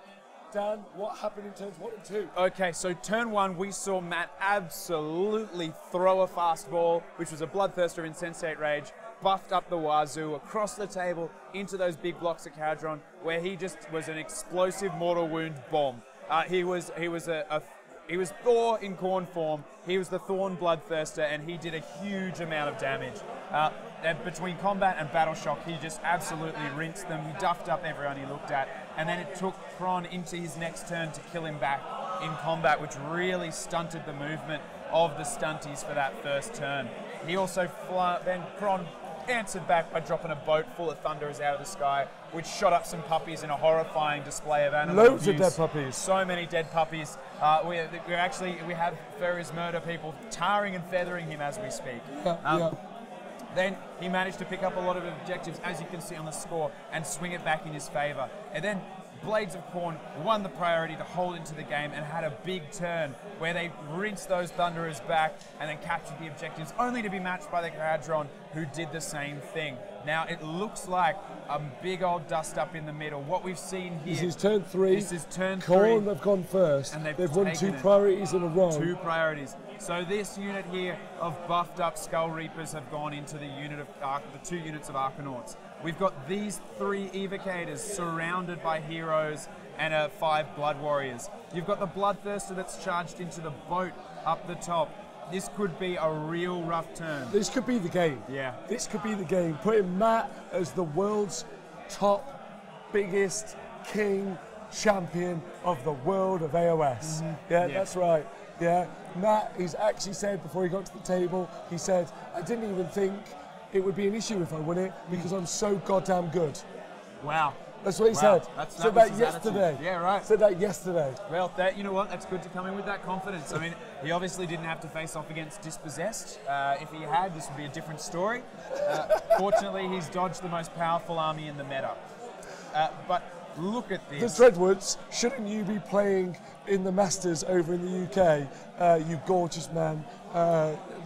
A: Dan, what happened in turns 1 and 2?
B: Okay, so turn 1, we saw Matt absolutely throw a fast ball, which was a Bloodthirster Insensate Rage, buffed up the wazoo, across the table, into those big blocks of Cadron, where he just was an explosive mortal wound bomb. He was Thor in Corn form. He was the Thorn Bloodthirster, and he did a huge amount of damage. Between combat and battle shock, he just absolutely rinsed them. He duffed up everyone he looked at, and then it took Kron into his next turn to kill him back in combat, which really stunted the movement of the stunties for that first turn. He also then Kron answered back by dropping a boat full of thunderers out of the sky, which shot up some puppies in a horrifying display of animal
A: Loads
B: abuse.
A: of dead puppies.
B: So many dead puppies. We have Ferris murder people tarring and feathering him as we speak. Then he managed to pick up a lot of objectives, as you can see on the score, and swing it back in his favour. And then Blades of Corn won the priority to hold into the game and had a big turn where they rinsed those Thunderers back and then captured the objectives, only to be matched by the Cadron, who did the same thing. Now it looks like a big old dust up in the middle. What we've seen here.
A: This is turn 3.
B: This is turn 3.
A: Corn have gone first.
B: And
A: they've won 2
B: taken it.
A: priorities in a row.
B: 2 priorities. So this unit here of buffed up Skull Reapers have gone into the unit of the 2 units of Arcanauts. We've got these 3 Evocators surrounded by heroes and 5 Blood Warriors. You've got the Bloodthirster that's charged into the boat up the top. This could be a real rough turn.
A: This could be the game.
B: Yeah.
A: This could be the game. Putting Matt as the world's top, biggest king champion of the world of AOS. Yeah, that's right. Yeah. Matt, he's actually said before he got to the table, he said, I didn't even think it would be an issue if I win it because I'm so goddamn good.
B: Wow.
A: That's what he said. Said that yesterday.
B: Attitude. Yeah, right.
A: Said that yesterday.
B: Well, you know what? That's good to come in with that confidence. I mean, he obviously didn't have to face off against Dispossessed. If he had, this would be a different story. Fortunately, he's dodged the most powerful army in the meta. But look at this.
A: The Dreadwoods, shouldn't you be playing in the Masters over in the UK? You gorgeous man.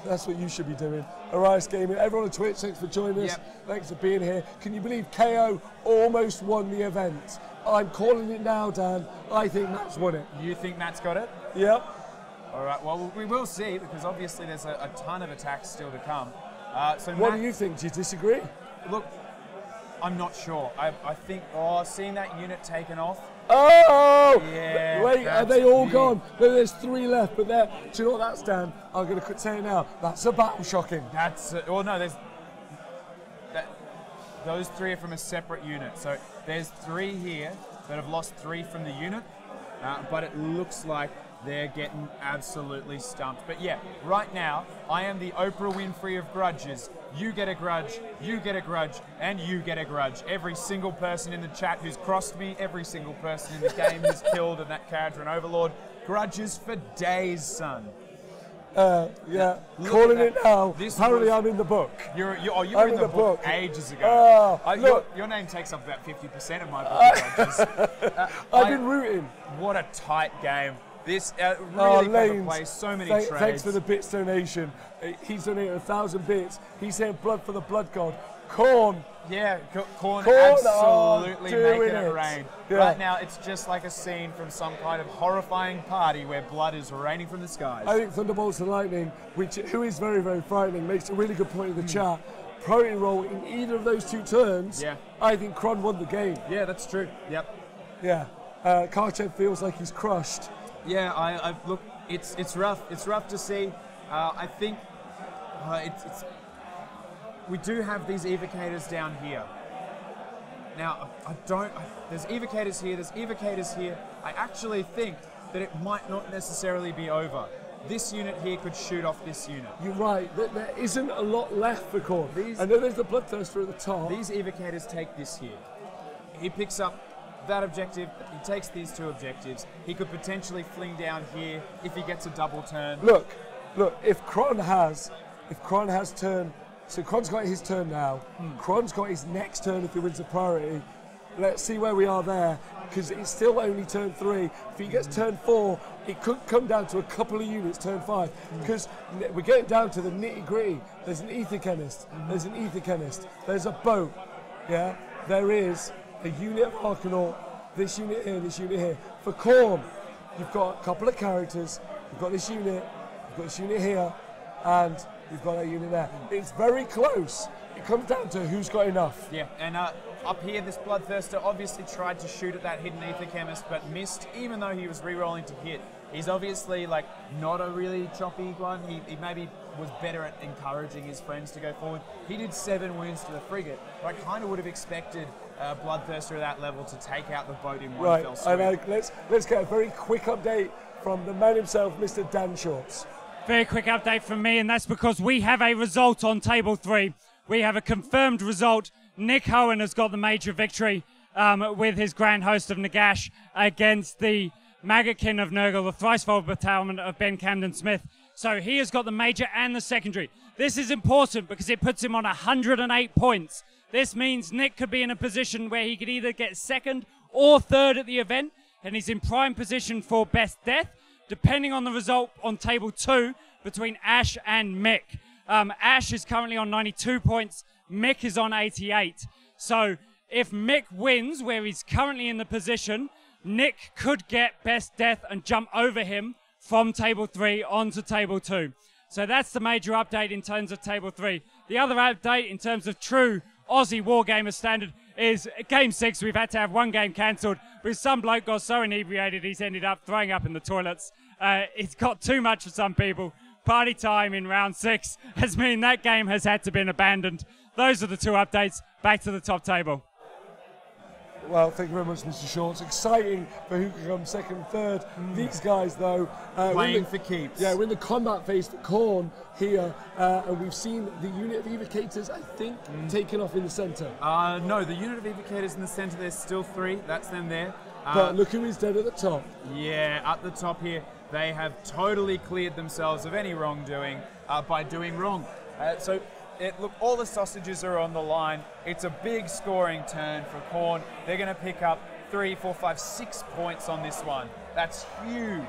A: That's what you should be doing. Arias Gaming, everyone on Twitch, thanks for joining us. Thanks for being here. Can you believe KO almost won the event? I'm calling it now, Dan. I think Matt's won it.
B: You think Matt's got it?
A: Yep.
B: All right, well, we will see because obviously there's a ton of attacks still to come. So
A: what
B: Matt,
A: do you think? Do you disagree?
B: Look, I'm not sure. I think, seeing that unit taken off.
A: Oh!
B: Yeah,
A: wait, are they all gone? No, there's 3 left, but there. Do you know what that's, Dan? I'm going to say it now. That's a battle shocking.
B: That's, those 3 are from a separate unit. So there's 3 here that have lost 3 from the unit, but it looks like they're getting absolutely stumped. But yeah, right now, I am the Oprah Winfrey of grudges. You get a grudge, you get a grudge, and you get a grudge. Every single person in the chat who's crossed me, every single person in the game who's killed in that character and overlord. Grudges for days, son.
A: Yeah, calling it now. Apparently I'm in the book.
B: You were in the book ages ago. Your name takes up about 50% of my book of grudges.
A: I've been rooting.
B: What a tight game. This really clever play, so many trades.
A: Thanks for the bits donation. He's donated 1,000 bits. He's saying blood for the blood god. Corn.
B: Yeah, Corn absolutely making it rain.
A: Yeah.
B: Right now, it's just like a scene from some kind of horrifying party where blood is raining from the skies.
A: I think Thunderbolts and Lightning, who is very, very frightening, makes a really good point in the chat. Priority roll in either of those 2 turns, I think Kron won the game.
B: Yeah, that's true. Yep.
A: Yeah. Karchev feels like he's crushed.
B: Yeah, I look. It's rough. It's rough to see. I think we do have these evocators down here. Now, there's evocators here. There's evocators here. I actually think that it might not necessarily be over. This unit here could shoot off this unit.
A: You're right. There isn't a lot left for Korn. I know there's the Bloodthirster at the top.
B: These evocators take this here. He picks up that objective, he takes these 2 objectives. He could potentially fling down here if he gets a double turn.
A: Look, if Kron has turn, so Kron's got his turn now. Kron's got his next turn if he wins a priority. Let's see where we are there, because it's still only turn 3. If he gets turn 4, it could come down to a couple of units turn 5, because we're getting down to the nitty gritty. There's an ether chemist, there's a boat, there is a unit of Arcanaut, this unit here. For Korn, you've got a couple of characters, you've got this unit here, and you've got that unit there. It's very close. It comes down to who's got enough.
B: Yeah, and up here, this Bloodthirster obviously tried to shoot at that hidden Ether Chemist, but missed, even though he was re-rolling to hit. He's obviously not a really choppy one. He maybe was better at encouraging his friends to go forward. He did 7 wounds to the frigate, but I kind of would have expected Bloodthirster at that level to take out the boat in one fell swoop.
A: Right, let's get a very quick update from the man himself, Mr. Dan Shorts.
C: Very quick update from me, and that's because we have a result on table 3. We have a confirmed result. Nick Hohen has got the major victory with his Grand Host of Nagash against the Maggotkin of Nurgle, the thrice-fold battalion of Ben Camden Smith. So he has got the major and the secondary. This is important because it puts him on 108 points. This means Nick could be in a position where he could either get 2nd or 3rd at the event, and he's in prime position for best death, depending on the result on table 2 between Ash and Mick. Ash is currently on 92 points. Mick is on 88. So if Mick wins, where he's currently in the position, Nick could get best death and jump over him from table 3 onto table 2. So that's the major update in terms of table 3. The other update in terms of true Aussie Wargamer standard is game 6. We've had to have one game cancelled because some bloke got so inebriated he's ended up throwing up in the toilets. It's got too much for some people. Party time in round 6 has meant that game has had to be abandoned. Those are the 2 updates. Back to the top table.
A: Well, thank you very much, Mr. Shorts. Exciting for who can come second, third. These guys, though,
B: playing for keeps.
A: Yeah, we're in the combat phase for Cancon here, and we've seen the unit of evocators, I think, taken off in the centre.
B: No, the unit of evocators in the centre. There's still 3. That's them there.
A: But look who is dead at the top.
B: Yeah, at the top here, they have totally cleared themselves of any wrongdoing by doing wrong. Look, all the sausages are on the line. It's a big scoring turn for Cancon. They're going to pick up 3, 4, 5, 6 points on this one. That's huge.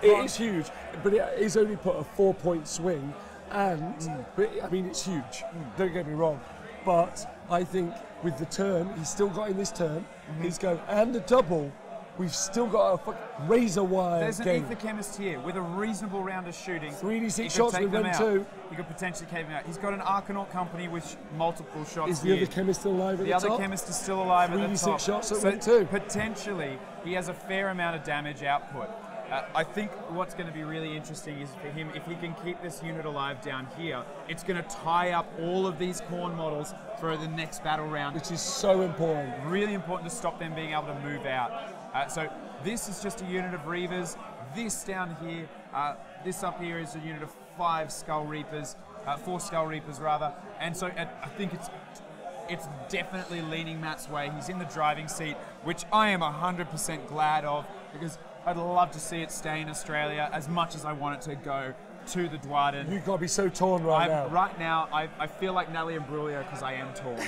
A: It is huge, but it is only put a 4-point swing, and I mean it's huge. Don't get me wrong, but I think with the turn he's still got in this turn, he's going and the double. We've still got a fucking razor wire
B: There's an
A: game.
B: ether chemist here with a reasonable round of shooting.
A: 3d6 shots with them too.
B: He could potentially cave him out. He's got an Arcanaut company with multiple shots.
A: Is the other chemist still alive at the top?
B: The other chemist is still alive at the top.
A: 3d6 shots at them too.
B: Potentially, he has a fair amount of damage output. I think what's going to be really interesting is for him, if he can keep this unit alive down here, it's going to tie up all of these Cancon models for the next battle round.
A: Which is so important.
B: Really important to stop them being able to move out. So this is just a unit of Reavers. This down here, this up here is a unit of 4 Skull Reapers rather. And so I think it's definitely leaning Matt's way. He's in the driving seat, which I am 100% glad of, because I'd love to see it stay in Australia as much as I want it to go to the Dwarden.
A: You've got to be so torn now.
B: Right now, I feel like Natalie Imbruglia because I am torn.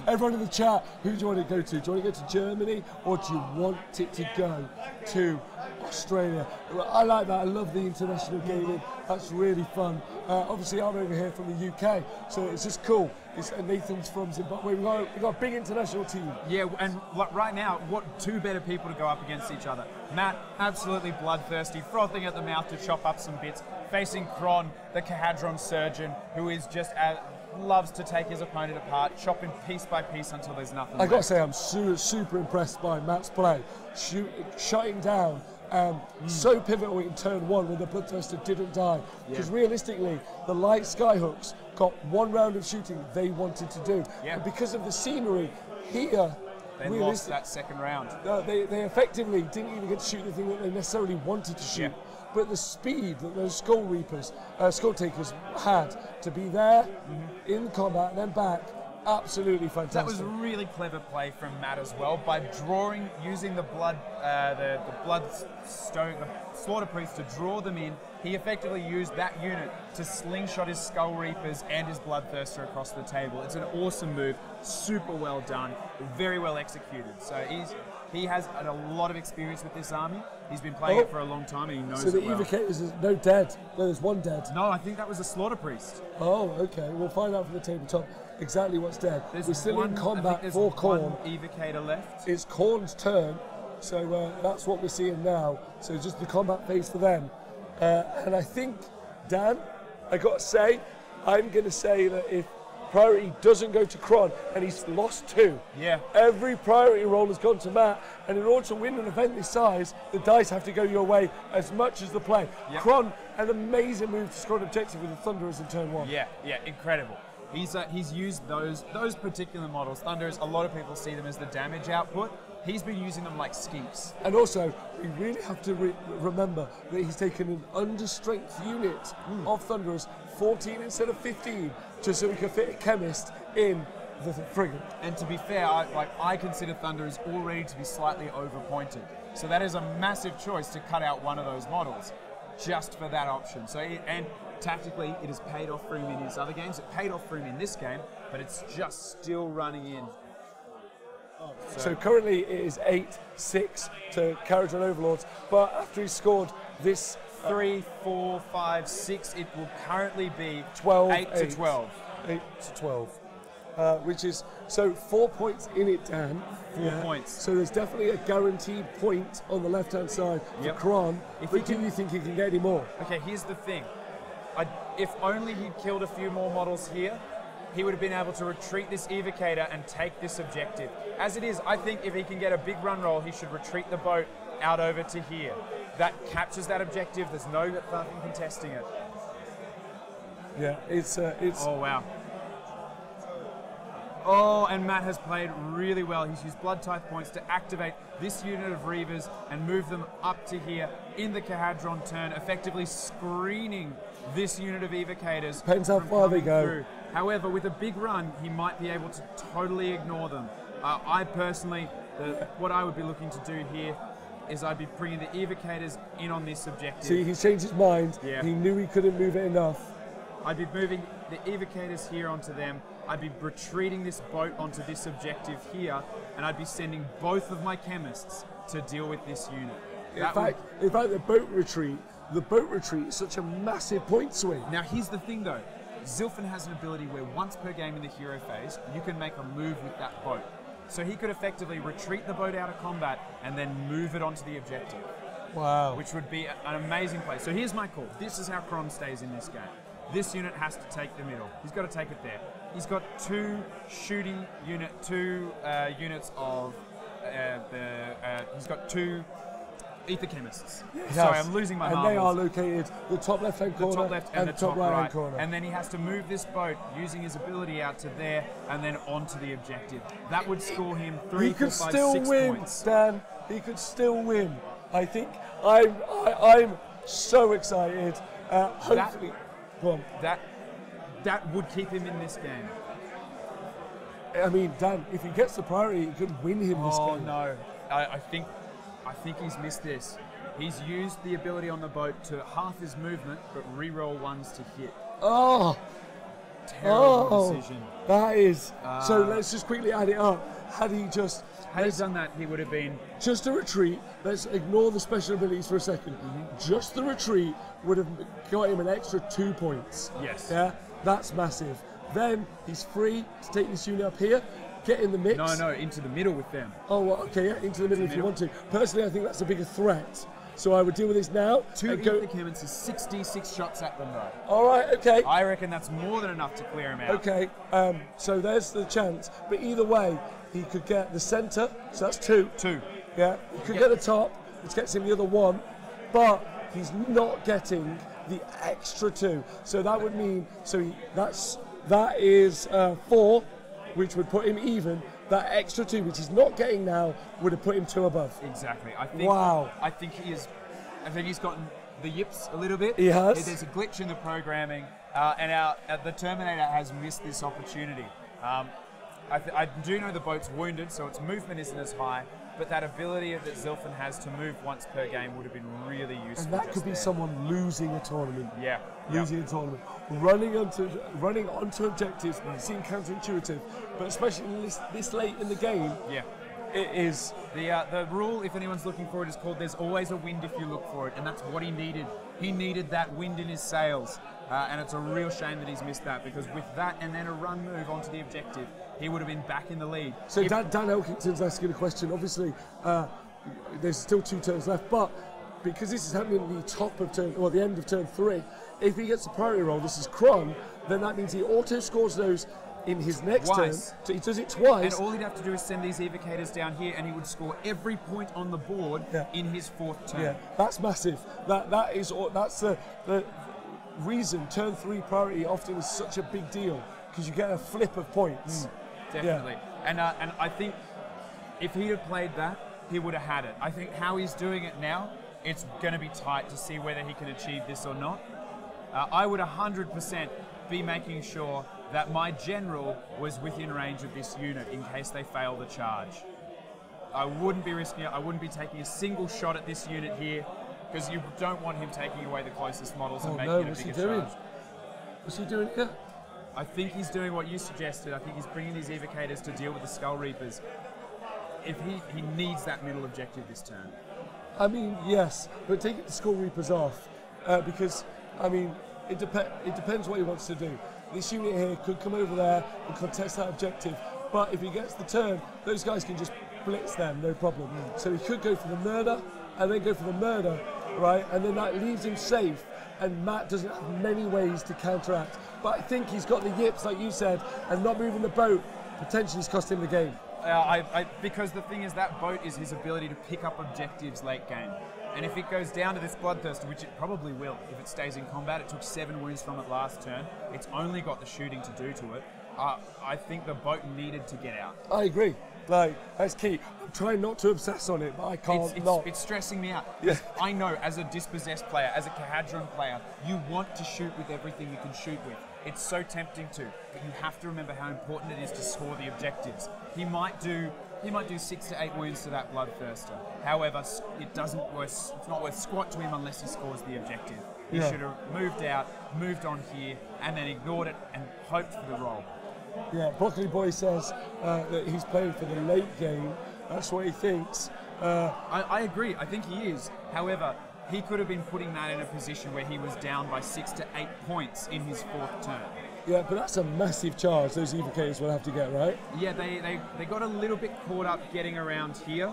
A: Everyone in the chat, who do you want to go to? Do you want to go to Germany, or do you want it to go to Australia? I like that. I love the international gaming. That's really fun. Obviously, I'm over here from the UK, so it's just cool. Nathan's from Zimbabwe. We've got a big international team.
B: Yeah, and right now, what 2 better people to go up against each other? Matt, absolutely bloodthirsty, frothing at the mouth to chop up some bits, facing Kron, the Kahadron surgeon, who is just loves to take his opponent apart, chop him piece by piece until there's nothing left.
A: I got to say, I'm super impressed by Matt's play, shutting down. So pivotal in turn 1 when the Bloodthirster didn't die. Because realistically, the light Skyhooks got 1 round of shooting they wanted to do.
B: Yeah.
A: And because of the scenery here,
B: they lost that second round.
A: They effectively didn't even get to shoot the thing that they necessarily wanted to shoot.
B: Yeah.
A: But the speed that those Skull Reapers, Skull Takers had to be there in combat and then back, absolutely fantastic.
B: That was a really clever play from Matt as well, by using the Slaughter Priest to draw them in. He effectively used that unit to slingshot his Skull Reapers and his Bloodthirster across the table. It's an awesome move, super well done, very well executed. So he has a lot of experience with this army. He's been playing it for a long time and he knows it well.
A: So the Evocators is no dead. No, there's 1 dead.
B: No, I think that was a Slaughter Priest.
A: Oh, okay. We'll find out from the tabletop exactly what's dead. We're still in combat for Cancon.
B: 1 Evocator left.
A: It's Cancun's turn, so that's what we're seeing now. So just the combat phase for them. And I think, Dan, I got to say, I'm going to say that if priority doesn't go to Kron, and he's lost 2.
B: Yeah.
A: Every priority roll has gone to Matt, and in order to win an event this size, the dice have to go your way as much as the play.
B: Yep.
A: Kron, an amazing move to score an objective with the Thunderers in turn 1.
B: Yeah, incredible. He's used those particular models. Thunderers, a lot of people see them as the damage output. He's been using them like skinks.
A: And also, we really have to remember that he's taken an understrength unit of Thunderers, 14 instead of 15, just so we can fit a chemist in the frigate.
B: And to be fair, I consider Thunderers already to be slightly overpointed. So that is a massive choice to cut out one of those models just for that option. So and tactically, it has paid off for him in his other games. It paid off for him in this game, but it's just still running in.
A: So currently it is 8-6 to Carriage on Overlords, but after he scored this
B: 3, 4, 5, 6, it will currently be
A: 8
B: to 12.
A: 8 to 12. Which is, so 4 points in it, Dan.
B: 4 points.
A: So there's definitely a guaranteed point on the left-hand side for Kron, but do you think he can get any more?
B: Okay, here's the thing. If only he'd killed a few more models here, he would have been able to retreat this evocator and take this objective. As it is, I think if he can get a big run roll, he should retreat the boat out over to here. That captures that objective. There's nothing contesting it.
A: Yeah, it's.
B: Oh, wow. Oh, and Matt has played really well. He's used blood type points to activate this unit of Reavers and move them up to here in the Kahadron turn, effectively screening this unit of evocators.
A: Depends how far they go.
B: Through. However, with a big run, he might be able to totally ignore them. I personally, what I would be looking to do here is I'd be bringing the evocators in on this objective.
A: See, he's changed his mind.
B: Yeah.
A: He knew he couldn't move it enough.
B: I'd be moving the evocators here onto them. I'd be retreating this boat onto this objective here, and I'd be sending both of my chemists to deal with this unit.
A: In fact, the boat retreat is such a massive point swing.
B: Now here's the thing though, Zilfin has an ability where once per game in the hero phase, you can make a move with that boat. So he could effectively retreat the boat out of combat and then move it onto the objective.
A: Wow.
B: Which would be an amazing play. So here's my call. This is how Cron stays in this game. This unit has to take the middle. He's got to take it there. He's got two units of he's got two ether chemists.
A: Yes.
B: Sorry, I'm losing my marbles.
A: And they are located the top left-hand corner,
B: the top left and the
A: top
B: top
A: right-hand
B: right.
A: corner.
B: And then he has to move this boat using his ability out to there and then onto the objective. That would score him 3,
A: He
B: 4,
A: could
B: 5,
A: still
B: 6
A: win,
B: points.
A: Dan. He could still win. I think I'm so excited. Hopefully, go on.
B: That would keep him in this game.
A: I mean, Dan, if he gets the priority, he could win him this game.
B: Oh no, I think he's missed this. He's used the ability on the boat to half his movement, but re-roll ones to hit.
A: Oh,
B: Terrible decision.
A: That is. So let's just quickly add it up. Had he
B: done that, he would have been
A: just a retreat. Let's ignore the special abilities for a second. Just the retreat would have got him an extra 2 points.
B: Yes.
A: Yeah, that's massive. Then he's free to take this unit up here, get in the mix.
B: No, into the middle with them.
A: Oh, well, okay, yeah, into the middle if you want to. Personally, I think that's a bigger threat. So I would deal with this now.
B: 2 ether chemists is 66 shots at them though.
A: All right, okay.
B: I reckon that's more than enough to clear him out.
A: Okay, so there's the chance. But either way, he could get the centre, so that's 2.
B: 2.
A: Yeah, he could get the top, which gets him the other 1. But he's not getting the extra 2. So that would mean, that is 4, which would put him even. That extra 2, which he's not getting now, would have put him 2 above.
B: Exactly.
A: Wow.
B: I think he's gotten the yips a little bit.
A: He has.
B: There's a glitch in the programming, and the Terminator has missed this opportunity. I do know the boat's wounded, so its movement isn't as high, but that ability that Zilfin has to move once per game would have been really useful.
A: And that could be someone losing a tournament.
B: Yeah.
A: Losing a tournament. Running onto objectives seems counterintuitive, but especially this late in the game,
B: yeah,
A: it is.
B: The rule, if anyone's looking for it, is called "There's always a wind if you look for it," and that's what he needed. He needed that wind in his sails, and it's a real shame that he's missed that, because with that and then a run move onto the objective, he would have been back in the lead.
A: So Dan Elkington's asking a question. Obviously, there's still 2 turns left, but because this is happening at the top of the end of turn 3, if he gets a priority roll, this is Cron, then that means he auto scores those in his next turn. So he does it twice.
B: And all he'd have to do is send these evocators down here, and he would score every point on the board in his 4th turn.
A: Yeah, that's massive. That's the reason turn 3 priority often is such a big deal, because you get a flip of points.
B: Definitely. Yeah. And I think if he had played that, he would have had it. I think how he's doing it now, it's going to be tight to see whether he can achieve this or not. I would 100% be making sure that my general was within range of this unit in case they fail the charge. I wouldn't be risking it. I wouldn't be taking a single shot at this unit here, because you don't want him taking away the closest models and making it a bigger charge.
A: What's he doing here?
B: I think he's doing what you suggested. I think he's bringing these evocators to deal with the Skull Reapers. If he needs that middle objective this turn.
A: I mean, yes, but taking the Skull Reapers off, because, I mean, it depends what he wants to do. This unit here could come over there and contest that objective, but if he gets the turn, those guys can just blitz them, no problem. So he could go for the murder, and then go for the murder, right? And then that leaves him safe, and Matt doesn't have many ways to counteract. But I think he's got the yips, like you said, and not moving the boat potentially has cost him the game.
B: Because the thing is, that boat is his ability to pick up objectives late game. And if it goes down to this Bloodthirster, which it probably will if it stays in combat, it took 7 wounds from it last turn, it's only got the shooting to do to it. I think the boat needed to get out.
A: I agree. Like, that's key. I'm trying not to obsess on it, but I can't not.
B: It's stressing me out.
A: Yeah.
B: I know, as a Dispossessed player, as a Kahadron player, you want to shoot with everything you can shoot with. It's so tempting to, but you have to remember how important it is to score the objectives. He might do 6 to 8 wounds to that Bloodthirster. However, it's not worth squat to him unless he scores the objective. He should have moved out, moved on here, and then ignored it and hoped for the roll.
A: Yeah, Broccoli Boy says that he's playing for the late game. That's what he thinks.
B: I agree. I think he is. However, he could have been putting that in a position where he was down by 6 to 8 points in his 4th turn.
A: Yeah, but that's a massive charge those evocators will have to get, right?
B: Yeah, they got a little bit caught up getting around here.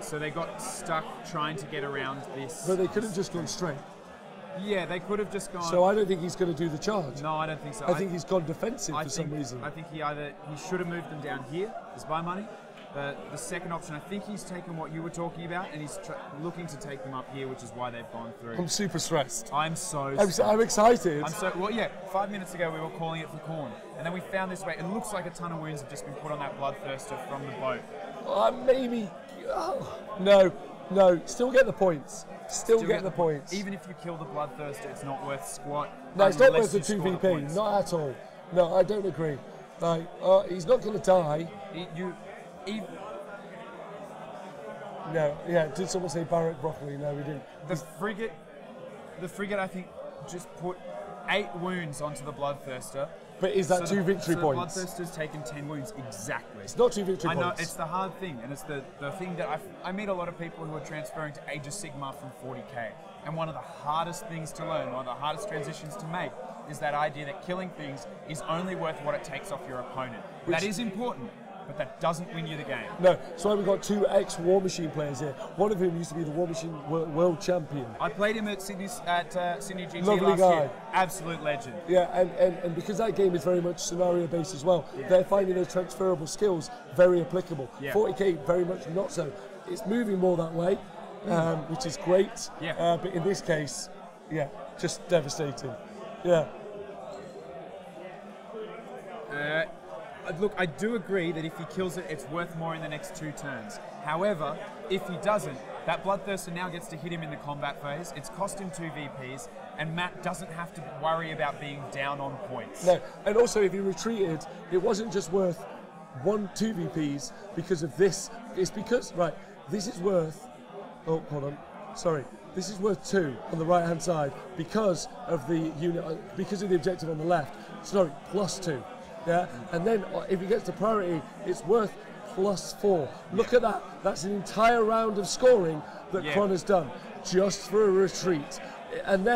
B: So they got stuck trying to get around this.
A: But they could have just gone straight.
B: Yeah, they could have just gone.
A: So I don't think he's going to do the charge.
B: No, I don't think so.
A: I think he's gone defensive for some reason.
B: I think he should have moved them down here, is my money. The second option, I think he's taken what you were talking about, and he's looking to take them up here, which is why they've gone through.
A: I'm super stressed.
B: I'm so
A: I'm excited.
B: Well, yeah, 5 minutes ago we were calling it for corn, and then we found this way. It looks like a ton of wounds have just been put on that Bloodthirster from the boat.
A: Maybe. No. Still get the points. Still get the points.
B: Even if you kill the Bloodthirster, it's not worth squat.
A: No, it's not worth the 2VP. Not at all. No, I don't agree. Like, he's not going to die. No, yeah. Did someone say Barrack Broccoli? No, we didn't.
B: The frigate, I think, just put 8 wounds onto the Bloodthirster.
A: But is that 2 victory points?
B: The Bloodthirster's taken 10 wounds, exactly.
A: It's not 2 victory points.
B: I know, it's the hard thing, and it's the thing that I meet a lot of people who are transferring to Age of Sigmar from 40k, and one of the hardest things to learn, one of the hardest transitions to make, is that idea that killing things is only worth what it takes off your opponent. That is important, but that doesn't win you the game.
A: No, so we've got 2 ex-War Machine players here. One of whom used to be the War Machine World Champion.
B: I played him at Sydney GT
A: Lovely
B: last
A: guy.
B: year. Absolute legend.
A: Yeah, and because that game is very much scenario-based as well, they're finding those transferable skills very applicable.
B: Yeah.
A: 40k, very much not so. It's moving more that way, which is great.
B: Yeah.
A: But in this case, just devastating. Yeah.
B: Look, I do agree that if he kills it, it's worth more in the next 2 turns. However, if he doesn't, that Bloodthirster now gets to hit him in the combat phase. It's cost him 2 VPs, and Matt doesn't have to worry about being down on points.
A: No, and also if he retreated, it wasn't just worth 2 VPs because of this. It's because, this is worth, this is worth 2 on the right-hand side because of the unit, because of the objective on the left. Sorry, plus 2. Yeah, and then if he gets to priority, it's worth plus 4. Look at that. That's an entire round of scoring that Kron has done just for a retreat. And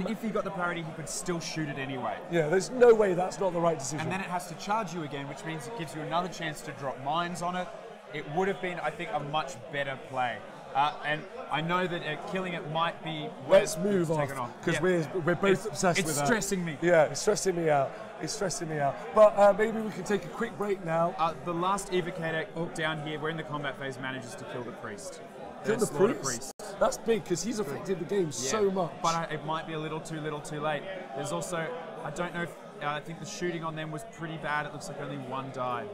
B: if he got the priority, he could still shoot it anyway.
A: Yeah, there's no way that's not the right decision.
B: And then it has to charge you again, which means it gives you another chance to drop mines on it. It would have been, I think, a much better play. And I know that killing it might be.
A: Let's move on because we're both obsessed with that.
B: It's stressing me.
A: Yeah, it's stressing me out. It's stressing me out. But maybe we can take a quick break now.
B: The last evocator down here, we're in the combat phase, manages to kill the priest.
A: Kill the priest? That's big because he's affected the game so much.
B: But it might be a little too late. There's also, I don't know if, I think the shooting on them was pretty bad. It looks like only 1 died.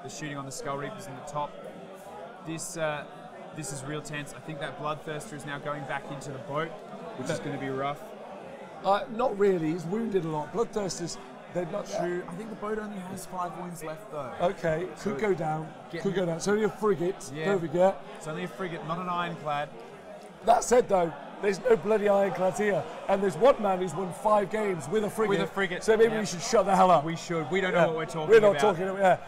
B: The shooting on the Skull Reapers in the top. This is real tense. I think that Bloodthirster is now going back into the boat, which is going to be rough.
A: Not really. He's wounded a lot. Bloodthirsters, they're not
B: true. I think the boat only has 5 wounds left, though.
A: Okay, could go down. Could go down. It's only a frigate.
B: Yeah.
A: Don't forget.
B: It's only a frigate, not an ironclad.
A: That said, though, there's no bloody ironclads here, and there's one man who's won 5 games with a frigate.
B: With a frigate.
A: So maybe we should shut the hell up.
B: We should. We don't know what we're talking about.
A: We're not talking about.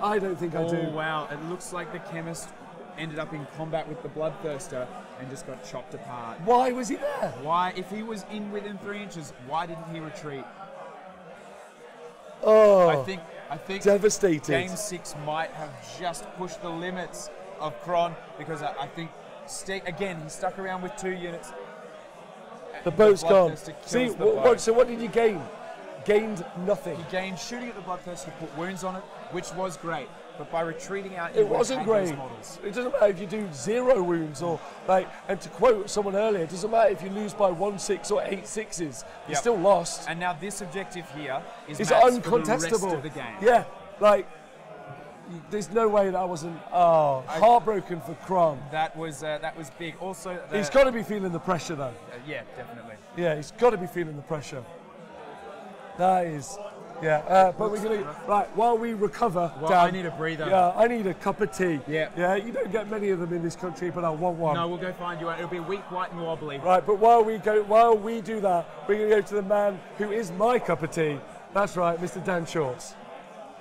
A: I don't think I do.
B: Oh, wow. It looks like the chemist ended up in combat with the Bloodthirster and just got chopped apart.
A: Why was he there?
B: Why? If he was in within 3 inches, why didn't he retreat?
A: Oh,
B: I think
A: devastated.
B: Game 6 might have just pushed the limits of Cron, because I think, again, he stuck around with 2 units.
A: The boat's gone.
B: Bloodthirster
A: See,
B: kills the boat.
A: so what did you gain? Gained nothing.
B: He gained shooting at the Bloodthirster to put wounds on it, which was great. But by retreating out,
A: It wasn't great. It doesn't matter if you do 0 wounds or like. And to quote someone earlier, it doesn't matter if you lose by 1-6 or 8 6s. You still lost.
B: And now this objective here is
A: It's
B: Matt's
A: uncontestable.
B: for the rest of the game.
A: Yeah, like there's no way that wasn't. Heartbroken for Cron.
B: That was big. Also,
A: He's got to be feeling the pressure though.
B: yeah, definitely.
A: Yeah, he's got to be feeling the pressure. That is. Yeah, but we're gonna while we recover.
B: Well,
A: Dan,
B: I need a breather.
A: Yeah, I need a cup of tea.
B: Yeah.
A: Yeah, you don't get many of them in this country, but I want one.
B: No, we'll go find you one. It'll be weak, white, and wobbly.
A: Right, but while we do that, we're gonna go to the man who is my cup of tea. That's right, Mr. Dan Shorts.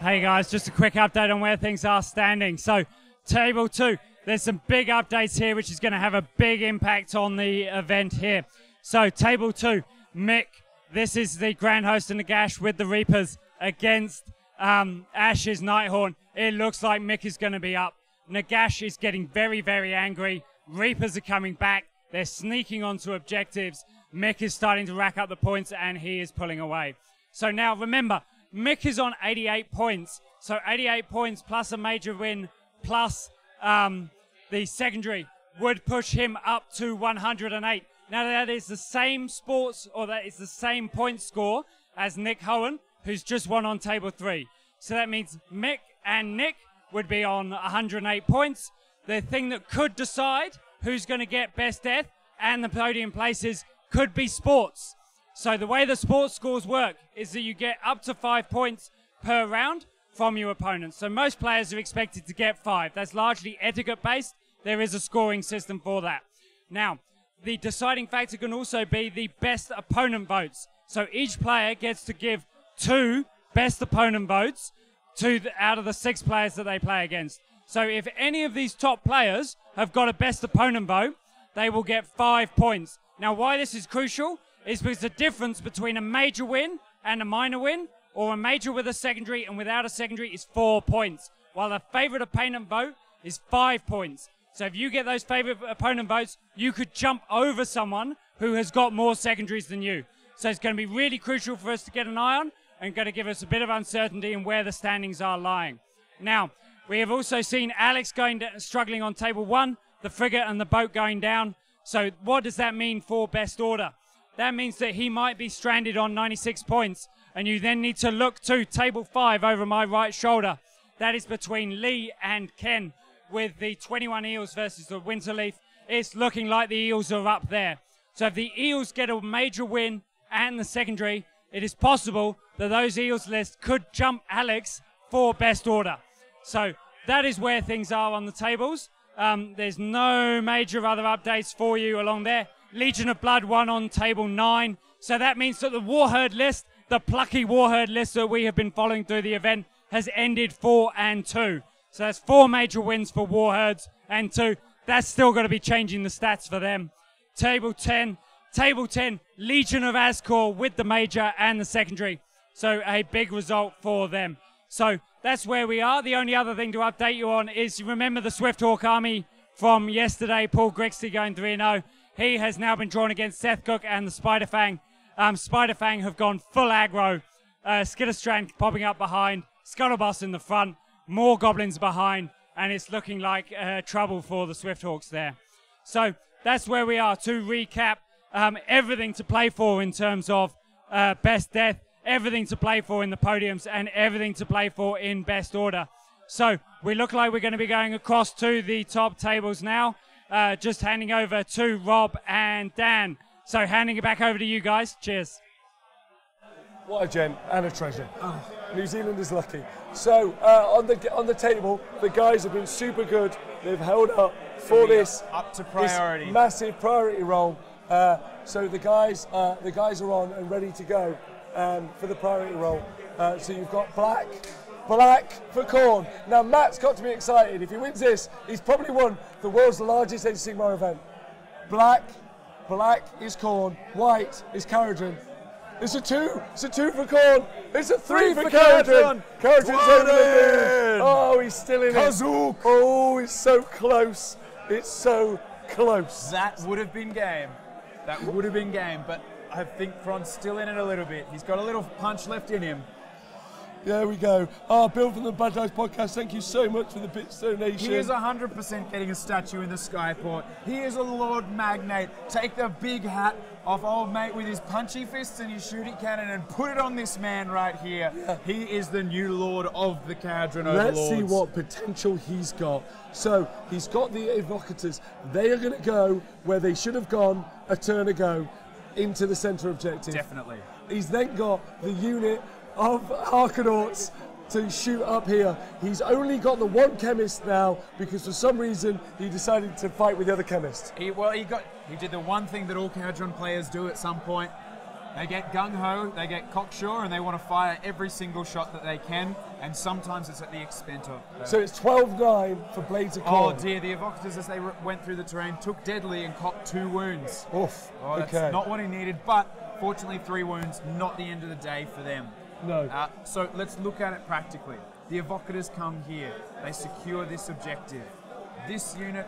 C: Hey guys, just a quick update on where things are standing. So, table 2, there's some big updates here, which is going to have a big impact on the event here. So, table 2, Mick. This is the Grand Host and Nagash with the Reapers against Ash's Nighthorn. It looks like Mick is going to be up. Nagash is getting very, very angry. Reapers are coming back. They're sneaking onto objectives. Mick is starting to rack up the points, and he is pulling away. So now, remember, Mick is on 88 points. So 88 points plus a major win plus the secondary would push him up to 108. Now that is the same that is the same point score as Nick Hohen, who's just won on table 3. So that means Mick and Nick would be on 108 points. The thing that could decide who's going to get best death and the podium places could be sports. So the way the sports scores work is that you get up to 5 points per round from your opponent. So most players are expected to get 5. That's largely etiquette based. There is a scoring system for that. Now, the deciding factor can also be the best opponent votes. So each player gets to give 2 best opponent votes out of the 6 players that they play against. So if any of these top players have got a best opponent vote, they will get 5 points. Now why this is crucial is because the difference between a major win and a minor win, or a major with a secondary and without a secondary, is 4 points, while a favourite opponent vote is 5 points. So if you get those favourite opponent votes, you could jump over someone who has got more secondaries than you. So it's going to be really crucial for us to get an eye on, and going to give us a bit of uncertainty in where the standings are lying. Now, we have also seen Alex struggling on table 1, the frigate and the boat going down. So what does that mean for best order? That means that he might be stranded on 96 points, and you then need to look to table 5 over my right shoulder. That is between Lee and Ken, with the 21 Eels versus the Winterleaf. It's looking like the Eels are up there. So if the Eels get a major win and the secondary, it is possible that those Eels list could jump Alex for best order. So that is where things are on the tables. There's no major other updates for you along there. Legion of Blood won on table 9. So that means that the Warherd list, the plucky Warherd list that we have been following through the event, has ended 4 and 2. So that's 4 major wins for Warherds and 2. That's still going to be changing the stats for them. Table 10, Legion of Azkor with the major and the secondary. So a big result for them. So that's where we are. The only other thing to update you on is, you remember the Swifthawk army from yesterday, Paul Grixey going 3-0. He has now been drawn against Seth Cook and the Spiderfang. Spiderfang have gone full aggro. Skitterstrand popping up behind, Scuttlebus in the front, more goblins behind, and it's looking like trouble for the Swifthawks there. So that's where we are. To recap, everything to play for in terms of best death, everything to play for in the podiums, and everything to play for in best order. So we look like we're going to be going across to the top tables now. Just handing over to Rob and Dan. So handing it back over to you guys. Cheers.
A: What a gem and a treasure. Oh. New Zealand is lucky. So on the table, the guys have been super good. They've held up for this
B: up to priority.
A: This massive priority role. So the guys are on and ready to go for the priority role. So you've got Black for Khorne. Now Matt's got to be excited. If he wins this, he's probably won the world's largest Age of Sigmar event. Black is Khorne, white is Caradron. It's a 2. It's a 2 for Corn. It's a 3 for
B: Cancon.
A: Cancon. Cancon's over the moon. Oh, he's still in
B: Kazook.
A: it. Oh, it's so close. It's so close.
B: That would have been game. That would have been game, but I think Cron's still in it a little bit. He's got a little punch left in him.
A: There we go. Bill from the Bad Guys Podcast, thank you so much for the bits donation.
B: He is 100% getting a statue in the Skyport. He is a Lord Magnate. Take the big hat off old mate with his punchy fists and his shooting cannon and put it on this man right here. Yeah. He is the new Lord of the Cadron Overlords.
A: Let's see what potential he's got. So, he's got the Evocators. They are going to go where they should have gone a turn ago, into the centre objective.
B: Definitely.
A: He's then got the unit of Arcanauts to shoot up here. He's only got the one chemist now because for some reason he decided to fight with the other chemist.
B: He did the one thing that all Cadron players do at some point. They get gung-ho, they get cocksure, and they want to fire every single shot that they can, and sometimes it's at the expense of...
A: So it's 12-9 for Blades of Corn.
B: Oh dear, the Evocators, as they went through the terrain, took deadly and copped 2 wounds.
A: Oof,
B: oh, that's not what he needed, but fortunately 3 wounds, not the end of the day for them.
A: No.
B: So let's look at it practically. The Evocators come here. They secure this objective. This unit...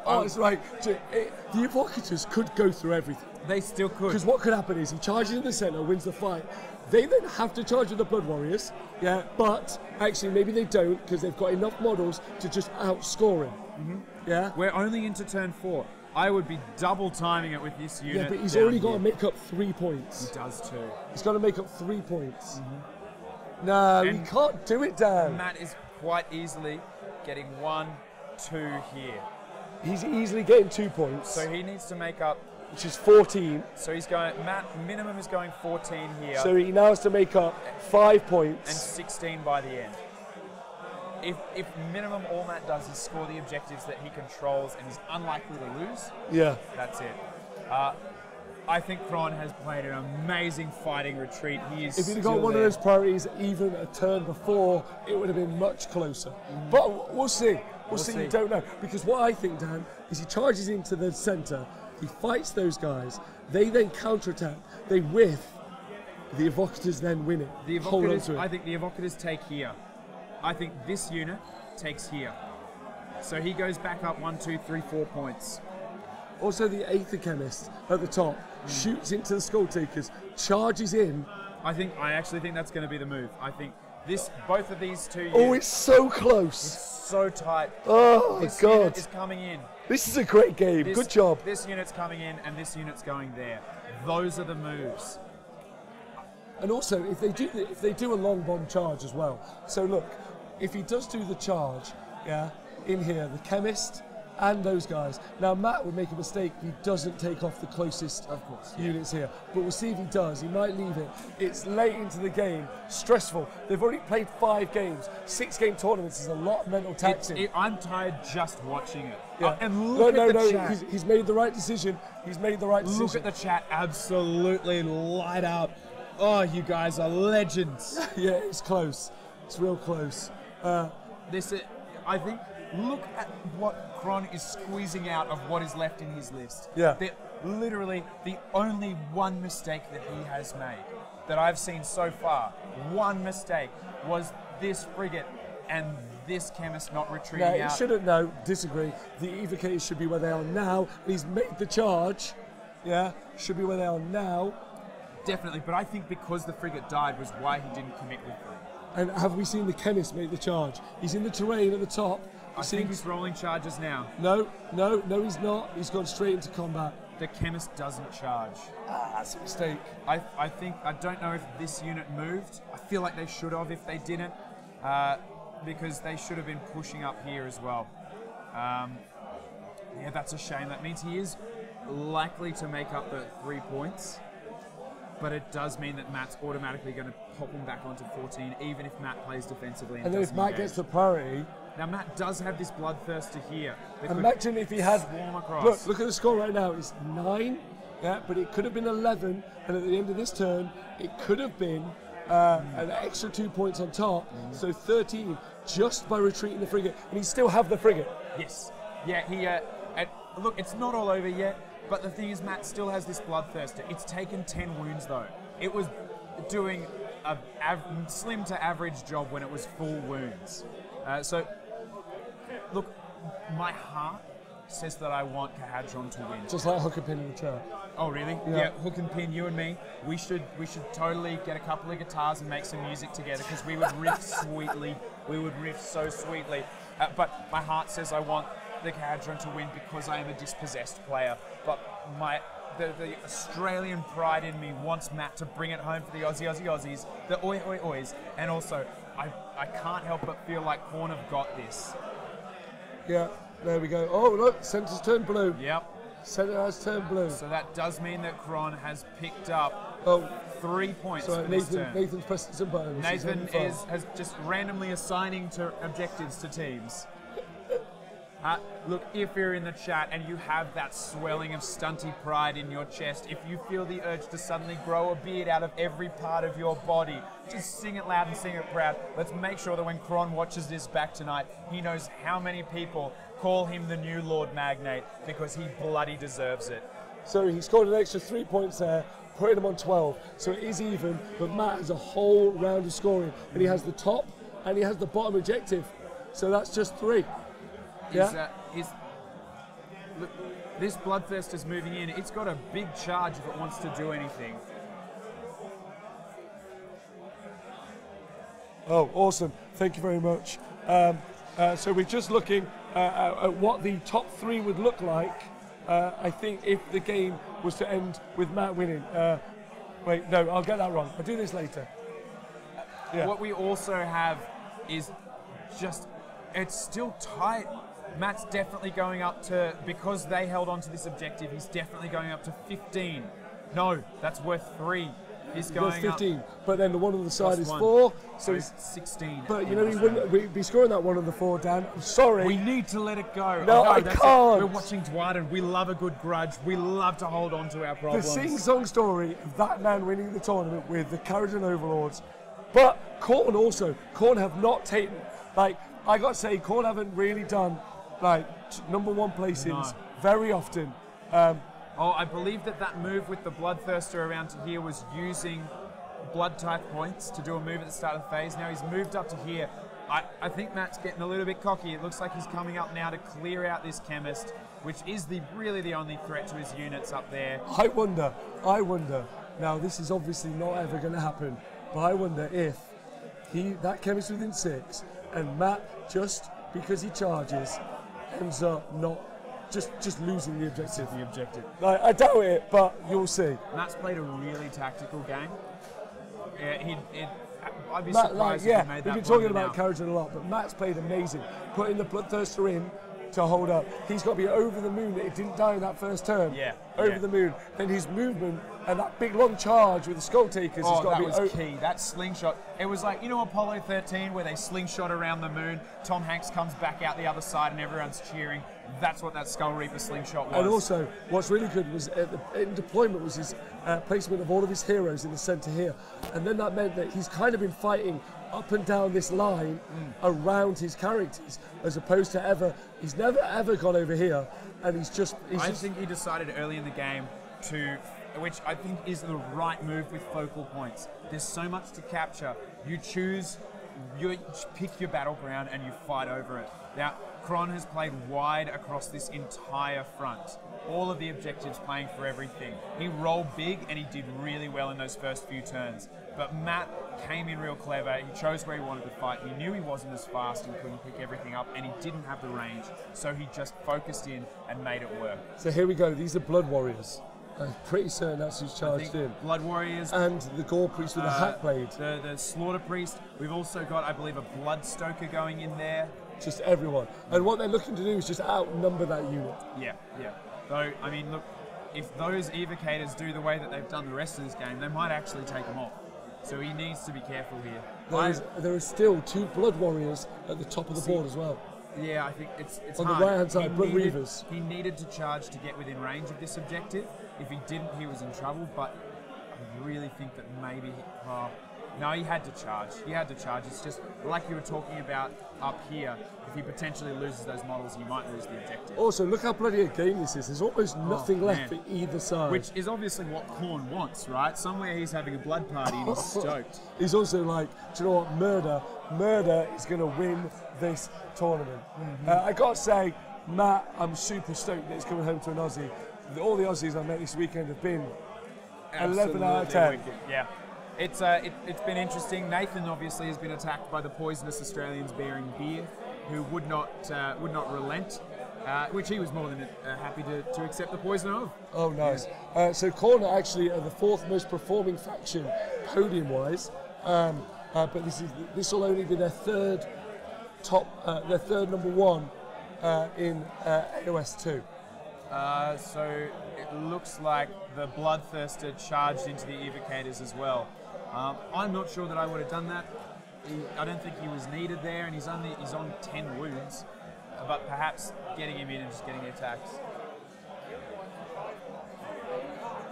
A: it's right. The Evocators could go through everything.
B: They still could.
A: Because what could happen is he charges in the centre, wins the fight. They then have to charge with the Blood Warriors. Yeah, but actually maybe they don't because they've got enough models to just outscore him. Mm-hmm. Yeah.
B: We're only into turn 4. I would be double timing it with this unit.
A: Yeah, but he's already got to make up 3 points.
B: He does too.
A: He's got to make up 3 points. Mm-hmm. No, he can't do it, Dan.
B: Matt is quite easily getting 1, 2 here.
A: He's easily getting 2 points.
B: So he needs to make up...
A: Which is 14.
B: So he's going... Matt, minimum is going 14 here.
A: So he now has to make up 5 points.
B: And 16 by the end. If minimum all Matt does is score the objectives that he controls and is unlikely to lose, that's it. I think Cron has played an amazing fighting retreat. He is
A: if he'd got one of those priorities even a turn before, it would have been much closer. Mm. But we'll see. We'll see. You don't know. Because what I think, Dan, is he charges into the centre, he fights those guys, they then counterattack, they whiff, the Evocators then win it.
B: The Evocators, I think the Evocators take here. I think this unit takes here. So he goes back up 1, 2, 3, 4 points.
A: Also the Aether Chemist at the top shoots into the Skull Takers, charges in.
B: I actually think that's going to be the move. I think both of these two units...
A: Oh, it's so close.
B: It's so tight.
A: Oh,
B: this
A: God.
B: Unit is coming in.
A: This is a great game. Good job.
B: This unit's coming in and this unit's going there. Those are the moves.
A: And also, if they do a long bomb charge as well. So look, if he does do the charge, in here, the Chemist and those guys. Now, Matt would make a mistake if he doesn't take off the closest units here. But we'll see if he does. He might leave it. It's late into the game. Stressful. They've already played 5 games. 6-game tournaments is a lot of mental taxing.
B: I'm tired just watching it.
A: Yeah.
B: And look at the chat.
A: He's made the right decision. He's made the right decision.
B: Look at the chat. Absolutely light up. Oh, you guys are legends.
A: Yeah, it's close. It's real close.
B: I think, look at what Cron is squeezing out of what is left in his list.
A: Yeah.
B: Literally, the only one mistake that he has made, that I've seen so far, one mistake, was this frigate and this chemist not retreating out.
A: No, he shouldn't, no, disagree. The Evocators should be where they are now. He's made the charge. Yeah, should be where they are now.
B: Definitely, but I think because the frigate died was why he didn't commit with them.
A: And have we seen the chemist make the charge? He's in the terrain at the top.
B: I think he's rolling charges now.
A: No, he's not. He's gone straight into combat.
B: The chemist doesn't charge.
A: That's a mistake.
B: I don't know if this unit moved. I feel like they should have if they didn't, because they should have been pushing up here as well. Yeah, that's a shame. That means he is likely to make up the 3 points. But it does mean that Matt's automatically going to pop him back onto 14, even if Matt plays defensively.
A: And then if Matt gets the priority...
B: Now, Matt does have this bloodthirster here.
A: Imagine if he had...
B: Swarm across.
A: Look at the score right now. It's 9, but it could have been 11. And at the end of this turn, it could have been an extra 2 points on top. So 13, just by retreating the frigate. And he still have the frigate.
B: Yes. Yeah, look, it's not all over yet. But the thing is, Matt still has this bloodthirster. It's taken 10 wounds, though. it was doing a slim to average job when it was full wounds. So, look, my heart says that I want Kahadron to win.
A: Just like hook and pin in the chat.
B: Oh really? Yeah. Hook and pin, you and me. We should totally get a couple of guitars and make some music together because we would riff sweetly. We would riff so sweetly. But my heart says I want the Kahadron to win because I am a dispossessed player. But the Australian pride in me wants Matt to bring it home for the Aussies, the oi oi ois, and also I can't help but feel like Korn have got this.
A: Yeah. There we go. Oh, look, centre's turned blue.
B: Yep.
A: Centre has turned blue.
B: So that does mean that Kron has picked up 3 points
A: so
B: for this turn.
A: Nathan's pressing some buttons.
B: Nathan has just randomly assigning objectives to teams. Look, if you're in the chat and you have that swelling of stunty pride in your chest, if you feel the urge to suddenly grow a beard out of every part of your body, just sing it loud and sing it proud. Let's make sure that when Kron watches this back tonight, he knows how many people call him the new Lord Magnate because he bloody deserves it.
A: So he scored an extra 3 points there, putting him on 12. So it is even, but Matt has a whole round of scoring, and he has the top and he has the bottom objective. So that's just 3. Yeah.
B: Look, this Bloodthirst is moving in. It's got a big charge if it wants to do anything.
A: Oh, awesome. Thank you very much. So we're just looking at what the top 3 would look like, I think, if the game was to end with Matt winning. Wait, no, I'll get that wrong. I'll do this later. Yeah.
B: What we also have is it's still tight. Matt's definitely going up to, because they held on to this objective, he's definitely going up to 15. No, that's worth 3. He's going
A: 15,
B: up.
A: But then the one on the side is
B: 1.
A: 4,
B: so he's 16.
A: But you know, he wouldn't be scoring that one on the 4, Dan. I'm sorry.
B: We need to let it go.
A: No, I can't.
B: We're watching Dwight and we love a good grudge. We love to hold on to our problems.
A: The sing-song story of that man winning the tournament with the Carrigan Overlords. But Korn have not taken, like, I got to say, Korn haven't really done, like, number 1 placings very often.
B: I believe that move with the Bloodthirster around to here was using blood type points to do a move at the start of the phase. Now he's moved up to here. I think Matt's getting a little bit cocky. It looks like he's coming up now to clear out this Chemist, which is really the only threat to his units up there.
A: I wonder. Now this is obviously not ever going to happen, but I wonder if that Chemist within 6 and Matt, just because he charges, ends up not just losing the objective. Like, I doubt it, but you'll see.
B: Matt's played a really tactical game. I'd be
A: Matt,
B: surprised if he made that.
A: We've been talking about Carrigan a lot, but Matt's played amazing. Putting the Bloodthirster in to hold up. He's got to be over the moon that it didn't die in that first turn. Over the moon. Then his movement and that big long charge with the Skull Takers has got to be
B: that was key. That slingshot. It was like, you know, Apollo 13 where they slingshot around the moon. Tom Hanks comes back out the other side and everyone's cheering. That's what that Skull Reaper slingshot was.
A: And also, what's really good was in deployment was his placement of all of his heroes in the centre here. And then that meant that he's kind of been fighting up and down this line around his characters, as opposed to he's never ever gone over here, and I
B: think he decided early in the game which I think is the right move with focal points. There's so much to capture. You pick your battleground and you fight over it. Now, Kron has played wide across this entire front. All of the objectives playing for everything. He rolled big and he did really well in those first few turns. But Matt came in real clever. He chose where he wanted to fight. He knew he wasn't as fast and couldn't pick everything up, and he didn't have the range. So he just focused in and made it work.
A: So here we go. These are Blood Warriors. I'm pretty certain that's who's charged in.
B: Blood Warriors.
A: And the Gore Priest with a Hack Blade.
B: The Slaughter Priest. We've also got, I believe, a Blood Stoker going in there.
A: Just everyone. And what they're looking to do is just outnumber that unit.
B: Yeah. Though, I mean, look, if those Evocators do the way that they've done the rest of this game, they might actually take them off. So he needs to be careful here.
A: There are still 2 Blood Warriors at the top of the board as well.
B: Yeah, I think it's
A: on
B: hard.
A: the right hand side, Blood Reavers.
B: He needed to charge to get within range of this objective. If he didn't, he was in trouble. But I really think that maybe No, he had to charge. He had to charge. It's just like you were talking about up here. If he potentially loses those models, he might lose the objective.
A: Also, look how bloody a game this is. There's almost nothing left for either side.
B: Which is obviously what Korn wants, right? Somewhere he's having a blood party and he's stoked.
A: He's also like, do you know what? Murder is going to win this tournament. I got to say, Matt, I'm super stoked that he's coming home to an Aussie. All the Aussies I met this weekend have been 11 out of 10.
B: Wicked. Yeah. It's been interesting. Nathan obviously has been attacked by the poisonous Australians bearing beer, who would not relent, which he was more than happy to accept the poison of.
A: Oh, nice. So Corner actually are the 4th most performing faction podium-wise, but this will only be their third number 1 in AOS 2.
B: So it looks like the Bloodthirster charged into the evocators as well. I'm not sure that I would have done that. I don't think he was needed there, and he's on 10 wounds. But perhaps getting him in and just getting the attacks.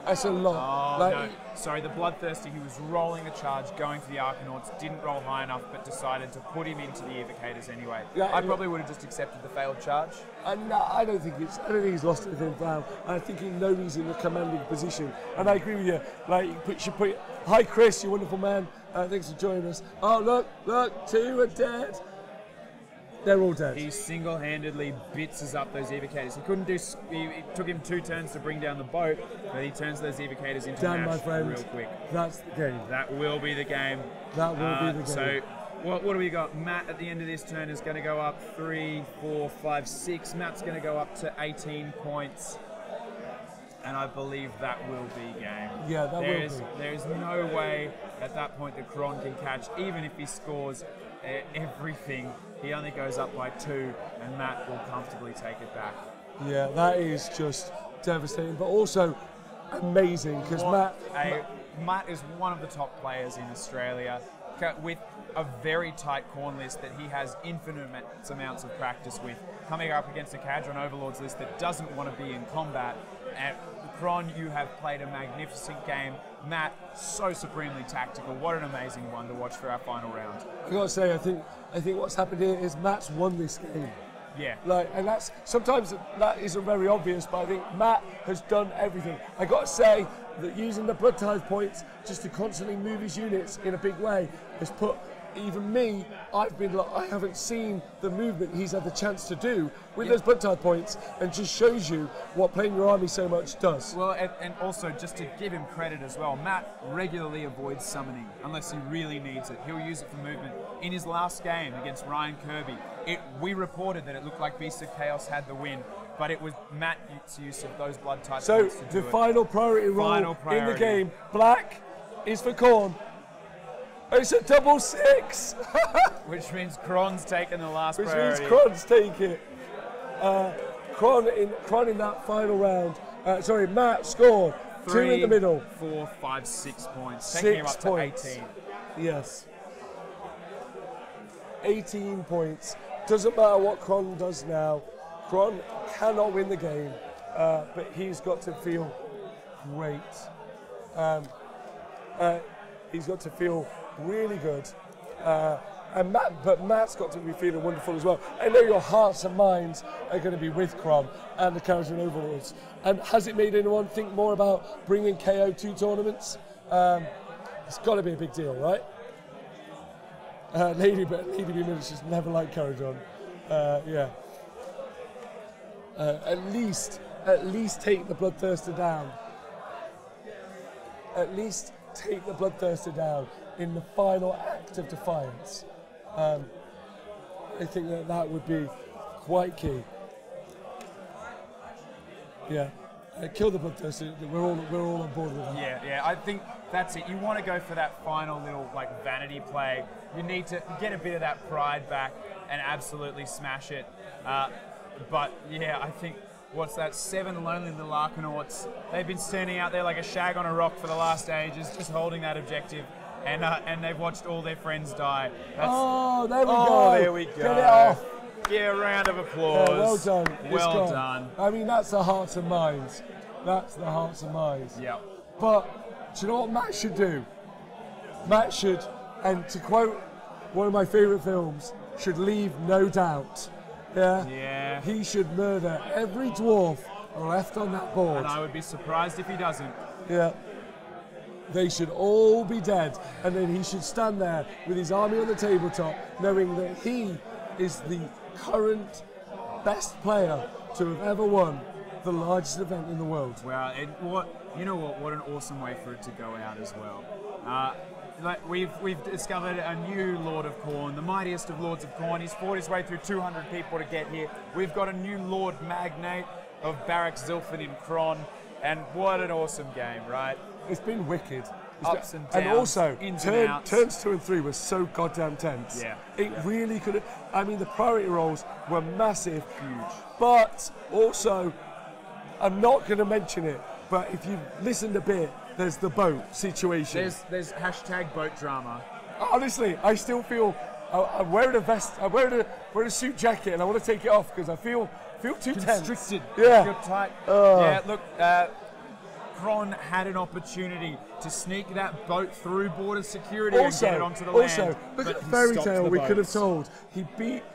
A: That's a lot.
B: Oh, no. Sorry, the Bloodthirsty, he was rolling a charge, going for the Arcanauts, didn't roll high enough, but decided to put him into the evocators anyway.
A: Yeah,
B: I probably would have just accepted the failed charge.
A: No, I don't think he's lost anything down. I think he knows he's in a commanding position, and I agree with you. Like, you should put. Hi, Chris, you wonderful man. Thanks for joining us. Oh, look, 2 are dead. They're all dead.
B: He single-handedly bitses up those evocators. He couldn't do. It took him 2 turns to bring down the boat, but he turns those evocators into
A: Damn,
B: mash
A: my friend,
B: real quick.
A: That's the game.
B: That will be the game.
A: That will be the game.
B: So, what do we got? Matt at the end of this turn is going to go up 3, 4, 5, 6. Matt's going to go up to 18 points. And I believe that will be game.
A: Yeah, that will be.
B: There's no way at that point that Kron can catch, even if he scores everything. He only goes up by 2, and Matt will comfortably take it back.
A: Yeah, that is just devastating, but also amazing because
B: Matt is one of the top players in Australia with a very tight corn list that he has infinite amounts of practice with. Coming up against a Cadron Overlords list that doesn't want to be in combat. And Kron, you have played a magnificent game. Matt, so supremely tactical. What an amazing one to watch for our final round.
A: I gotta say, I think what's happened here is Matt's won this game.
B: Yeah.
A: And that's sometimes that isn't very obvious, but I think Matt has done everything. I gotta say that using the blood tithe points just to constantly move his units in a big way has put even me. I haven't seen the movement he's had the chance to do with those blood tithe points, and just shows you what playing your army so much does.
B: Well, and also just to give him credit as well, Matt regularly avoids summoning unless he really needs it. He'll use it for movement. In his last game against Ryan Kirby, we reported that it looked like Beast of Chaos had the win, but it was Matt's use of those blood tithe points to do it.
A: So the final priority roll in the game, black is for Korn. It's a double 6.
B: Which means Kron's taken the last priority.
A: Which means Kron's taking it. Kron in that final round. Matt scored 2 in the middle.
B: 4, 5, 6 points.
A: 6
B: taking him up
A: points.
B: to 18.
A: Yes. 18 points. Doesn't matter what Kron does now. Kron cannot win the game, but he's got to feel great. He's got to feel really good. But Matt's got to be feeling wonderful as well. I know your hearts and minds are going to be with Kron and the Cancon Overlords. And has it made anyone think more about bringing KO to tournaments? It's got to be a big deal, right? Lady B Minutes just never liked Cancon. Yeah. At least take the Bloodthirster down. At least take the Bloodthirster down in the final act of defiance. I think that would be quite key. Yeah, kill the Bloodthirster. We're all on board with that.
B: Yeah. I think that's it. You want to go for that final little vanity play. You need to get a bit of that pride back and absolutely smash it. But yeah, I think. What's that? 7 lonely little Arcanauts. They've been standing out there like a shag on a rock for the last ages, just holding that objective, and they've watched all their friends die.
A: There we go.
B: There we go.
A: Get it off.
B: Yeah, a round of applause.
A: Yeah, well done.
B: Well done.
A: I mean, that's the hearts and minds. That's the hearts and minds.
B: Yeah.
A: But do you know what Matt should do? Matt should, and to quote one of my favourite films, should leave no doubt.
B: Yeah.
A: He should murder every dwarf left on that board.
B: And I would be surprised if he doesn't.
A: Yeah. They should all be dead, and then he should stand there with his army on the tabletop, knowing that he is the current best player to have ever won the largest event in the world.
B: Wow, what an awesome way for it to go out as well. We've discovered a new Lord of Khorne, the mightiest of Lords of Khorne. He's fought his way through 200 people to get here. We've got a new Lord Magnate of Barak Zilfin in Kron, and what an awesome game, right?
A: It's been wicked.
B: Ups and downs,
A: and also,
B: ins and outs.
A: turns 2 and 3 were so goddamn tense.
B: Yeah.
A: It really could have. I mean, the priority rolls were massive, huge. But also, I'm not going to mention it, but if you've listened a bit, there's the boat situation.
B: There's hashtag boat drama.
A: Honestly, I still feel. I'm wearing a vest. I'm wearing a suit jacket, and I want to take it off because I feel too tense.
B: Constricted.
A: Yeah.
B: Feel tight. Yeah. Look. Kron had an opportunity to sneak that boat through border security and get it onto the land.
A: Also, look at the fairy tale we could have told.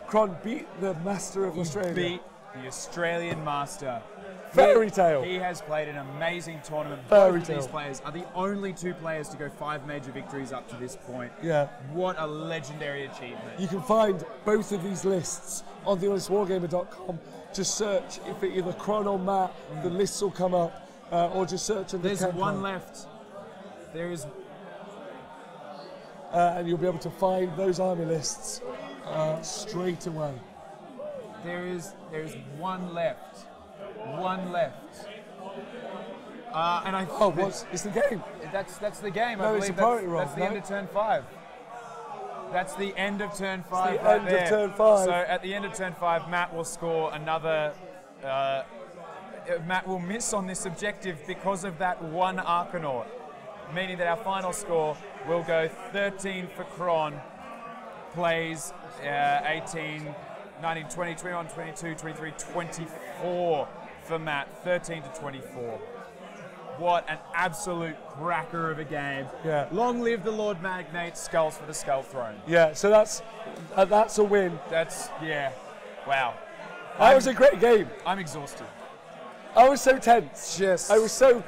A: Kron beat the master of Australia.
B: Beat the Australian master.
A: Fairy tale.
B: He has played an amazing tournament.
A: Fairy
B: Both of these
A: tale.
B: players are the only 2 players to go 5 major victories up to this point.
A: Yeah.
B: What a legendary achievement.
A: You can find both of these lists on thehonestwargamer.com. Just search if it either Kron or Matt, the lists will come up. Or just search on the
B: There's
A: Cancon.
B: one left. There is.
A: And you'll be able to find those army lists straight away.
B: There is one left. One left. And I.
A: It's the game.
B: That's the game.
A: No,
B: I
A: it's
B: believe
A: a priority roll,
B: that's the
A: no?
B: end of turn 5. That's the end of turn 5.
A: It's the
B: right
A: end
B: there.
A: of turn 5.
B: So at the end of turn 5, Matt will score another. Matt will miss on this objective because of that one Arcanaut, meaning that our final score will go 13 for Kron, plays 18, 19, 20, 21, 22, 23, 24 for Matt, 13 to 24. What an absolute cracker of a game.
A: Yeah.
B: Long live the Lord Magnate, skulls for the Skull Throne.
A: Yeah, so that's a win.
B: Wow.
A: That was a great game.
B: I'm exhausted.
A: I was so tense.
B: Yes.
A: I was so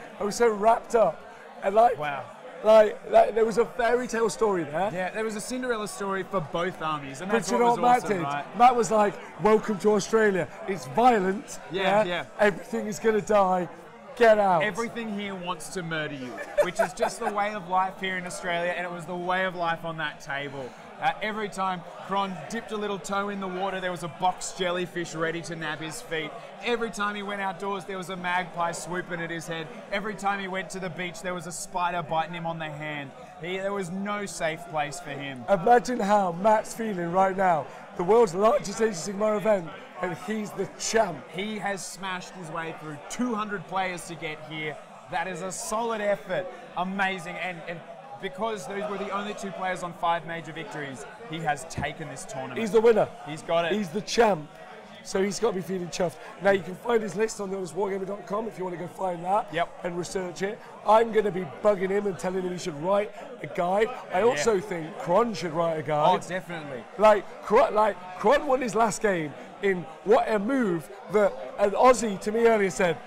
A: wrapped up, and
B: Wow.
A: there was a fairy tale story there.
B: Yeah, there was a Cinderella story for both armies, and
A: But
B: that's
A: you
B: what
A: know
B: was
A: what Matt
B: awesome,
A: did?
B: right?
A: Matt was like, "Welcome to Australia. It's violent.
B: Yeah.
A: Everything is gonna die. Get out."
B: Everything here wants to murder you, which is just the way of life here in Australia, and it was the way of life on that table. Every time Kron dipped a little toe in the water, there was a box jellyfish ready to nab his feet. Every time he went outdoors, there was a magpie swooping at his head. Every time he went to the beach, there was a spider biting him on the hand. There was no safe place for him.
A: Imagine how Matt's feeling right now. The world's largest Age of Sigmar event, and he's the champ.
B: He has smashed his way through 200 players to get here. That is a solid effort. Amazing. And because those were the only 2 players on 5 major victories, he has taken this tournament.
A: He's the winner.
B: He's got it.
A: He's the champ. So he's got to be feeling chuffed. Now you can find his list on thehonestwargamer.com if you want to go find that and research it. I'm going to be bugging him and telling him he should write a guide. I also think Kron should write a guide.
B: Oh, definitely.
A: Kron won his last game in what a move that an Aussie to me earlier said.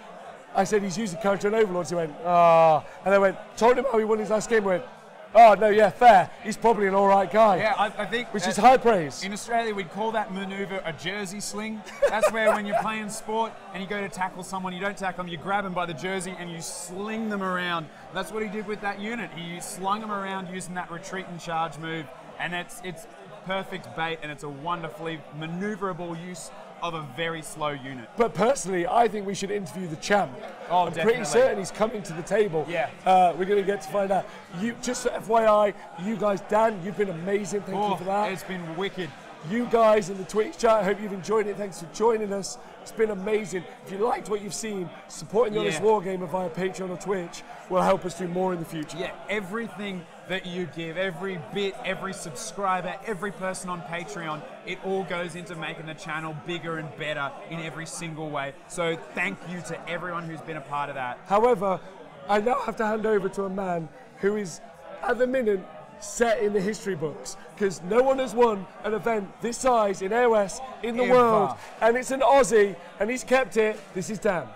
A: I said he's using counter and overlords. He went, and I went, told him how he won his last game. Went, oh no, yeah, fair. He's probably an all right guy.
B: Yeah, I think
A: which is high praise.
B: In Australia, we'd call that maneuver a jersey sling. That's where when you're playing sport and you go to tackle someone, you don't tackle them, you grab them by the jersey and you sling them around. That's what he did with that unit. He slung them around using that retreat and charge move, and it's perfect bait, and it's a wonderfully maneuverable use of a very slow unit.
A: But personally, I think we should interview the champ.
B: Oh,
A: I'm
B: definitely.
A: pretty certain he's coming to the table.
B: Yeah.
A: We're going to get to find out. Just FYI, you guys, Dan, you've been amazing. Thank you for that.
B: It's been wicked.
A: You guys in the Twitch chat, I hope you've enjoyed it. Thanks for joining us. It's been amazing. If you liked what you've seen, supporting the Honest Wargamer via Patreon or Twitch will help us do more in the future.
B: Yeah, everything that you give, every bit, every subscriber, every person on Patreon, it all goes into making the channel bigger and better in every single way. So thank you to everyone who's been a part of that.
A: However, I now have to hand over to a man who is, at the minute, set in the history books, because no one has won an event this size in AOS in the world, and it's an Aussie, and he's kept it. This is Dan.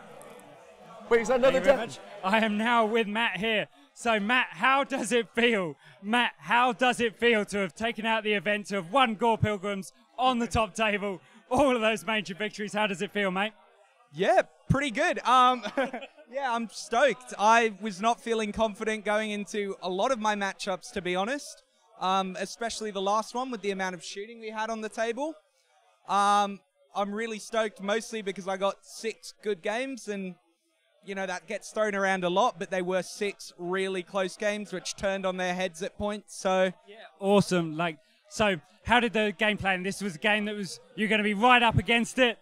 A: Wait, is that another Dan?
C: I am now with Matt here. So Matt, how does it feel? Matt, how does it feel to have taken out the event, to have won Gore Pilgrims on the top table, all of those major victories? How does it feel, mate?
D: Yeah, pretty good. Yeah, I'm stoked. I was not feeling confident going into a lot of my matchups, to be honest, especially the last one with the amount of shooting we had on the table. I'm really stoked, mostly because I got 6 good games, and you know, that gets thrown around a lot, but they were 6 really close games, which turned on their heads at points. So
C: yeah, awesome. So how did the game plan? This was a game that you're going to be right up against it.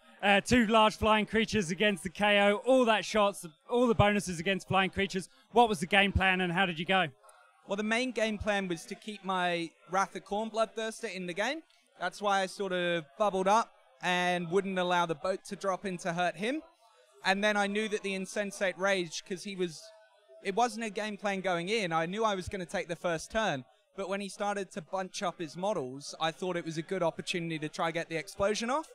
C: 2 large flying creatures against the KO, all that shots, all the bonuses against flying creatures. What was the game plan, and how did you go?
D: Well, the main game plan was to keep my Wrath of Khorne Bloodthirster in the game. That's why I sort of bubbled up and wouldn't allow the boat to drop in to hurt him. And then I knew that the Insensate Rage, because it wasn't a game plan going in. I knew I was going to take the first turn. But when he started to bunch up his models, I thought it was a good opportunity to try get the explosion off.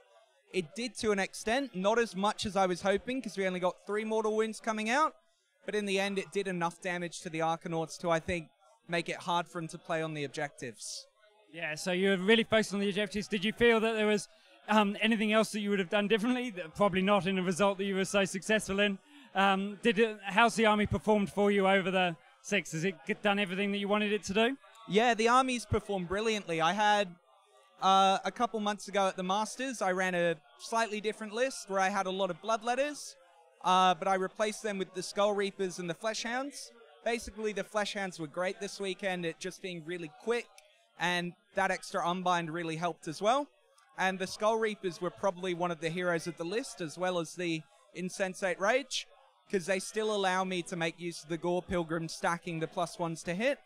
D: It did to an extent, not as much as I was hoping, because we only got 3 mortal wounds coming out. But in the end, it did enough damage to the Arcanauts to, I think, make it hard for him to play on the objectives.
C: Yeah, so you were really focused on the objectives. Did you feel that there was anything else that you would have done differently? Probably not in a result that you were so successful in. How's the army performed for you over the 6? Has it done everything that you wanted it to do?
D: Yeah, the army's performed brilliantly. I had a couple months ago at the Masters, I ran a slightly different list where I had a lot of Bloodletters, but I replaced them with the Skull Reapers and the Fleshhounds. Basically, the Fleshhounds were great this weekend at just being really quick, and that extra Unbind really helped as well. And the Skull Reapers were probably one of the heroes of the list, as well as the Insensate Rage, because they still allow me to make use of the Gore Pilgrim stacking the +1s to hit.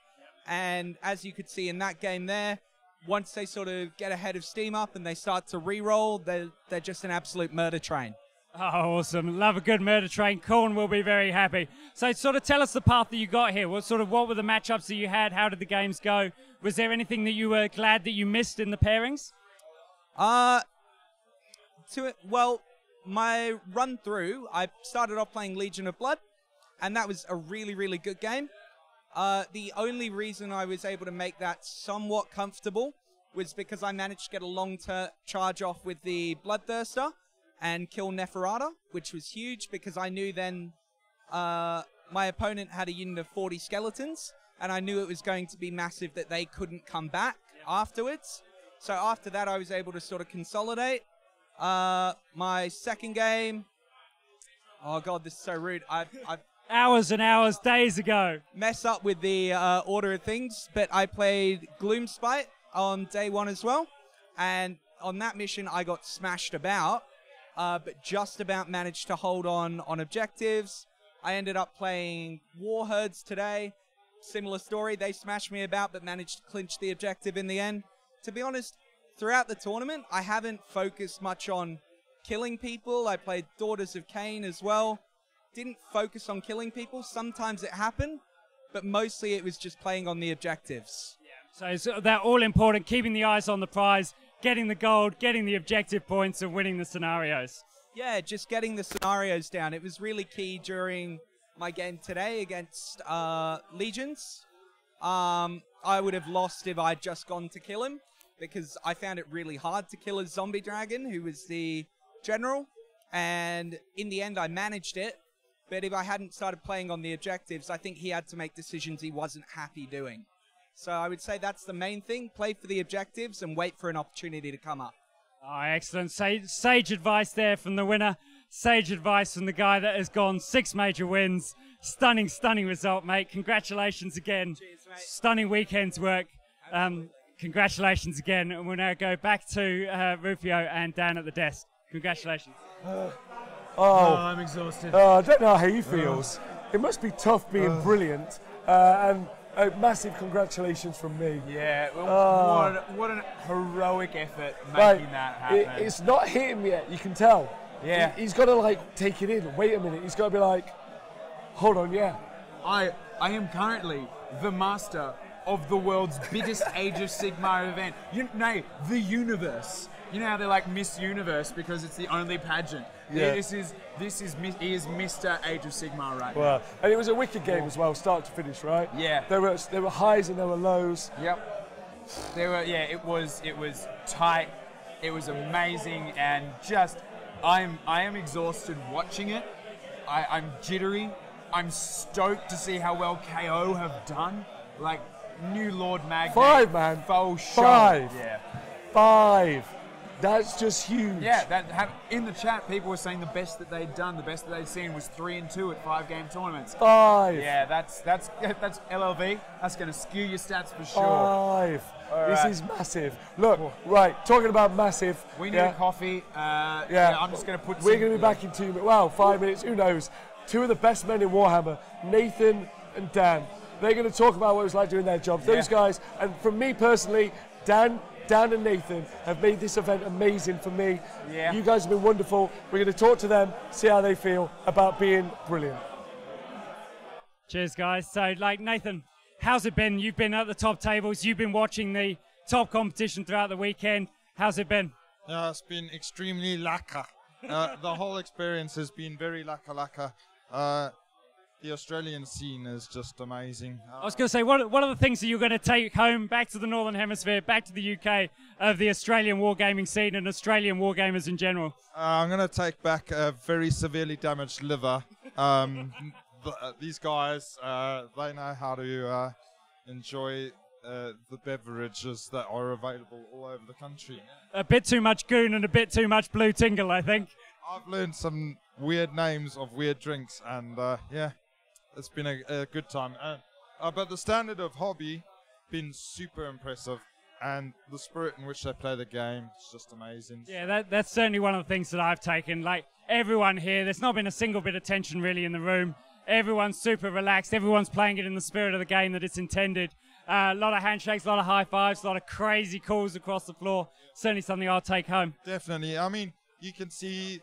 D: And as you could see in that game there, once they sort of get ahead of steam up and they start to re-roll, they're just an absolute murder train.
C: Oh, awesome. Love a good murder train. Khorne will be very happy. So sort of tell us the path that you got here. What were the matchups that you had? How did the games go? Was there anything that you were glad that you missed in the pairings?
D: Well, my run through, I started off playing Legion of Blood, and that was a really, really good game. The only reason I was able to make that somewhat comfortable was because I managed to get a long charge off with the Bloodthirster and kill Neferata, which was huge because I knew then my opponent had a unit of 40 skeletons, and I knew it was going to be massive that they couldn't come back afterwards. So after that, I was able to sort of consolidate. My second game, oh god, this is so rude. I've
C: hours and hours, days ago.
D: Mess up with the order of things, but I played Gloomspite on day 1 as well, and on that mission I got smashed about, but just about managed to hold on objectives. I ended up playing War Herds today. Similar story, they smashed me about but managed to clinch the objective in the end. To be honest, throughout the tournament I haven't focused much on killing people. I played Daughters of Cain as well. Didn't focus on killing people. Sometimes it happened, but mostly it was just playing on the objectives.
C: Yeah. So they're all important, keeping the eyes on the prize, getting the gold, getting the objective points, and winning the scenarios.
D: Yeah, just getting the scenarios down. It was really key during my game today against Legions. I would have lost if I'd just gone to kill him, because I found it really hard to kill a zombie dragon who was the general, and in the end I managed it. But if I hadn't started playing on the objectives, I think he had to make decisions he wasn't happy doing. So I would say that's the main thing. Play for the objectives and wait for an opportunity to come up.
C: Oh, excellent. Sage advice there from the winner. Sage advice from the guy that has gone 6 major wins. Stunning, stunning result, mate. Congratulations again.
D: Cheers, mate. Stunning
C: weekend's work. Congratulations again. And we'll now go back to Rufio and Dan at the desk. Congratulations.
A: Oh,
B: I'm exhausted.
A: I don't know how he feels. It must be tough being brilliant. And massive congratulations from me.
B: Yeah, what an heroic effort making that happen.
A: It's not hit him yet, you can tell.
B: Yeah.
A: He's got to like take it in. Wait a minute. He's got to be like, hold on, yeah.
B: I am currently the master of the world's biggest Age of Sigmar event. The universe. You know how they're like Miss Universe because it's the only pageant.
A: Yeah.
B: He is Mr. Age of Sigmar right
A: Wow. And it was a wicked game as well, start to finish, right?
B: Yeah.
A: There were highs and there were lows.
B: Yep. It was tight. It was amazing, and just I am exhausted watching it. I'm jittery. I'm stoked to see how well KO have done. Like new Lord Magnate.
A: 5, man.
B: Faux show.
A: 5.
B: Yeah.
A: 5. That's just huge.
B: Yeah, in the chat, people were saying the best that they'd done, the best that they'd seen was 3-2 at 5-game tournaments.
A: 5.
B: Yeah, that's LLV. That's going to skew your stats for sure.
A: 5. This
B: right.
A: is massive. Look, right, talking about massive.
B: We need a coffee. I'm just going to put.
A: We're going to be back in 2 minutes. Well, 5 minutes. Who knows? 2 of the best men in Warhammer, Nathan and Dan. They're going to talk about what it was like doing their jobs. Those guys, and from me personally, Dan and Nathan have made this event amazing for me.
B: Yeah.
A: You guys have been wonderful. We're going to talk to them, see how they feel about being brilliant.
C: Cheers, guys. So, like, Nathan, how's it been? You've been at the top tables. You've been watching the top competition throughout the weekend. How's it been?
E: It's been extremely lacquer. The whole experience has been very lacquer. The Australian scene is just amazing.
C: I was going to say, what are the things that you're going to take home back to the Northern Hemisphere, back to the UK, of the Australian wargaming scene and Australian wargamers in general?
E: I'm going to take back a very severely damaged liver. These guys, they know how to enjoy the beverages that are available all over the country.
C: A bit too much goon and a bit too much blue tingle, I think.
E: I've learned some weird names of weird drinks, and it's been a good time. But the standard of hobby been super impressive, and the spirit in which they play the game is just amazing.
C: Yeah, that's certainly one of the things that I've taken. Like, everyone here, there's not been a single bit of tension really in the room. Everyone's super relaxed. Everyone's playing it in the spirit of the game that it's intended. A lot of handshakes, a lot of high fives, a lot of crazy calls across the floor. Certainly something I'll take home.
E: Definitely. I mean, you can see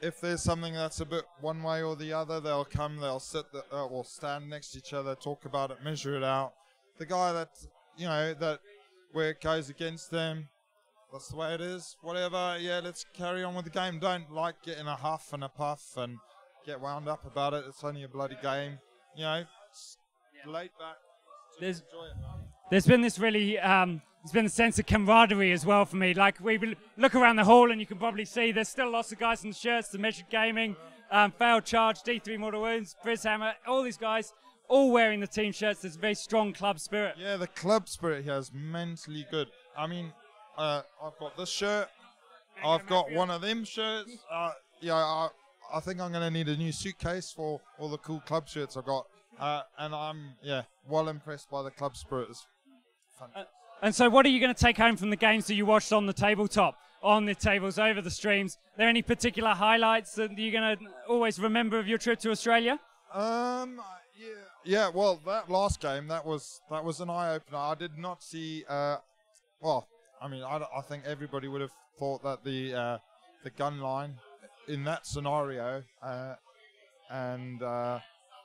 E: if there's something that's a bit one way or the other, they'll come, they'll sit or stand next to each other, talk about it, measure it out. The guy that where it goes against them, that's the way it is. Whatever, yeah, let's carry on with the game. Don't like get in a huff and a puff and get wound up about it. It's only a bloody game. Laid back. Just enjoy it, man.
C: There's been this really, there's been a sense of camaraderie as well for me. Like, we look around the hall and you can probably see there's still lots of guys in the shirts, the Measured Gaming, Failed Charge, D3 Mortal Wounds, Frizzhammer, all these guys, all wearing the team shirts. There's a very strong club spirit.
E: Yeah, the club spirit here is mentally good. I mean, I've got this shirt. I've got one of them shirts. I think I'm going to need a new suitcase for all the cool club shirts I've got. And I'm, well impressed by the club spirit. It's fun.
C: And so what are you going to take home from the games that you watched on the tabletop, on the tables, over the streams? Are there any particular highlights that you're going to always remember of your trip to Australia?
E: Well, that last game, that was an eye-opener. I did not see, I think everybody would have thought that the gun line in that scenario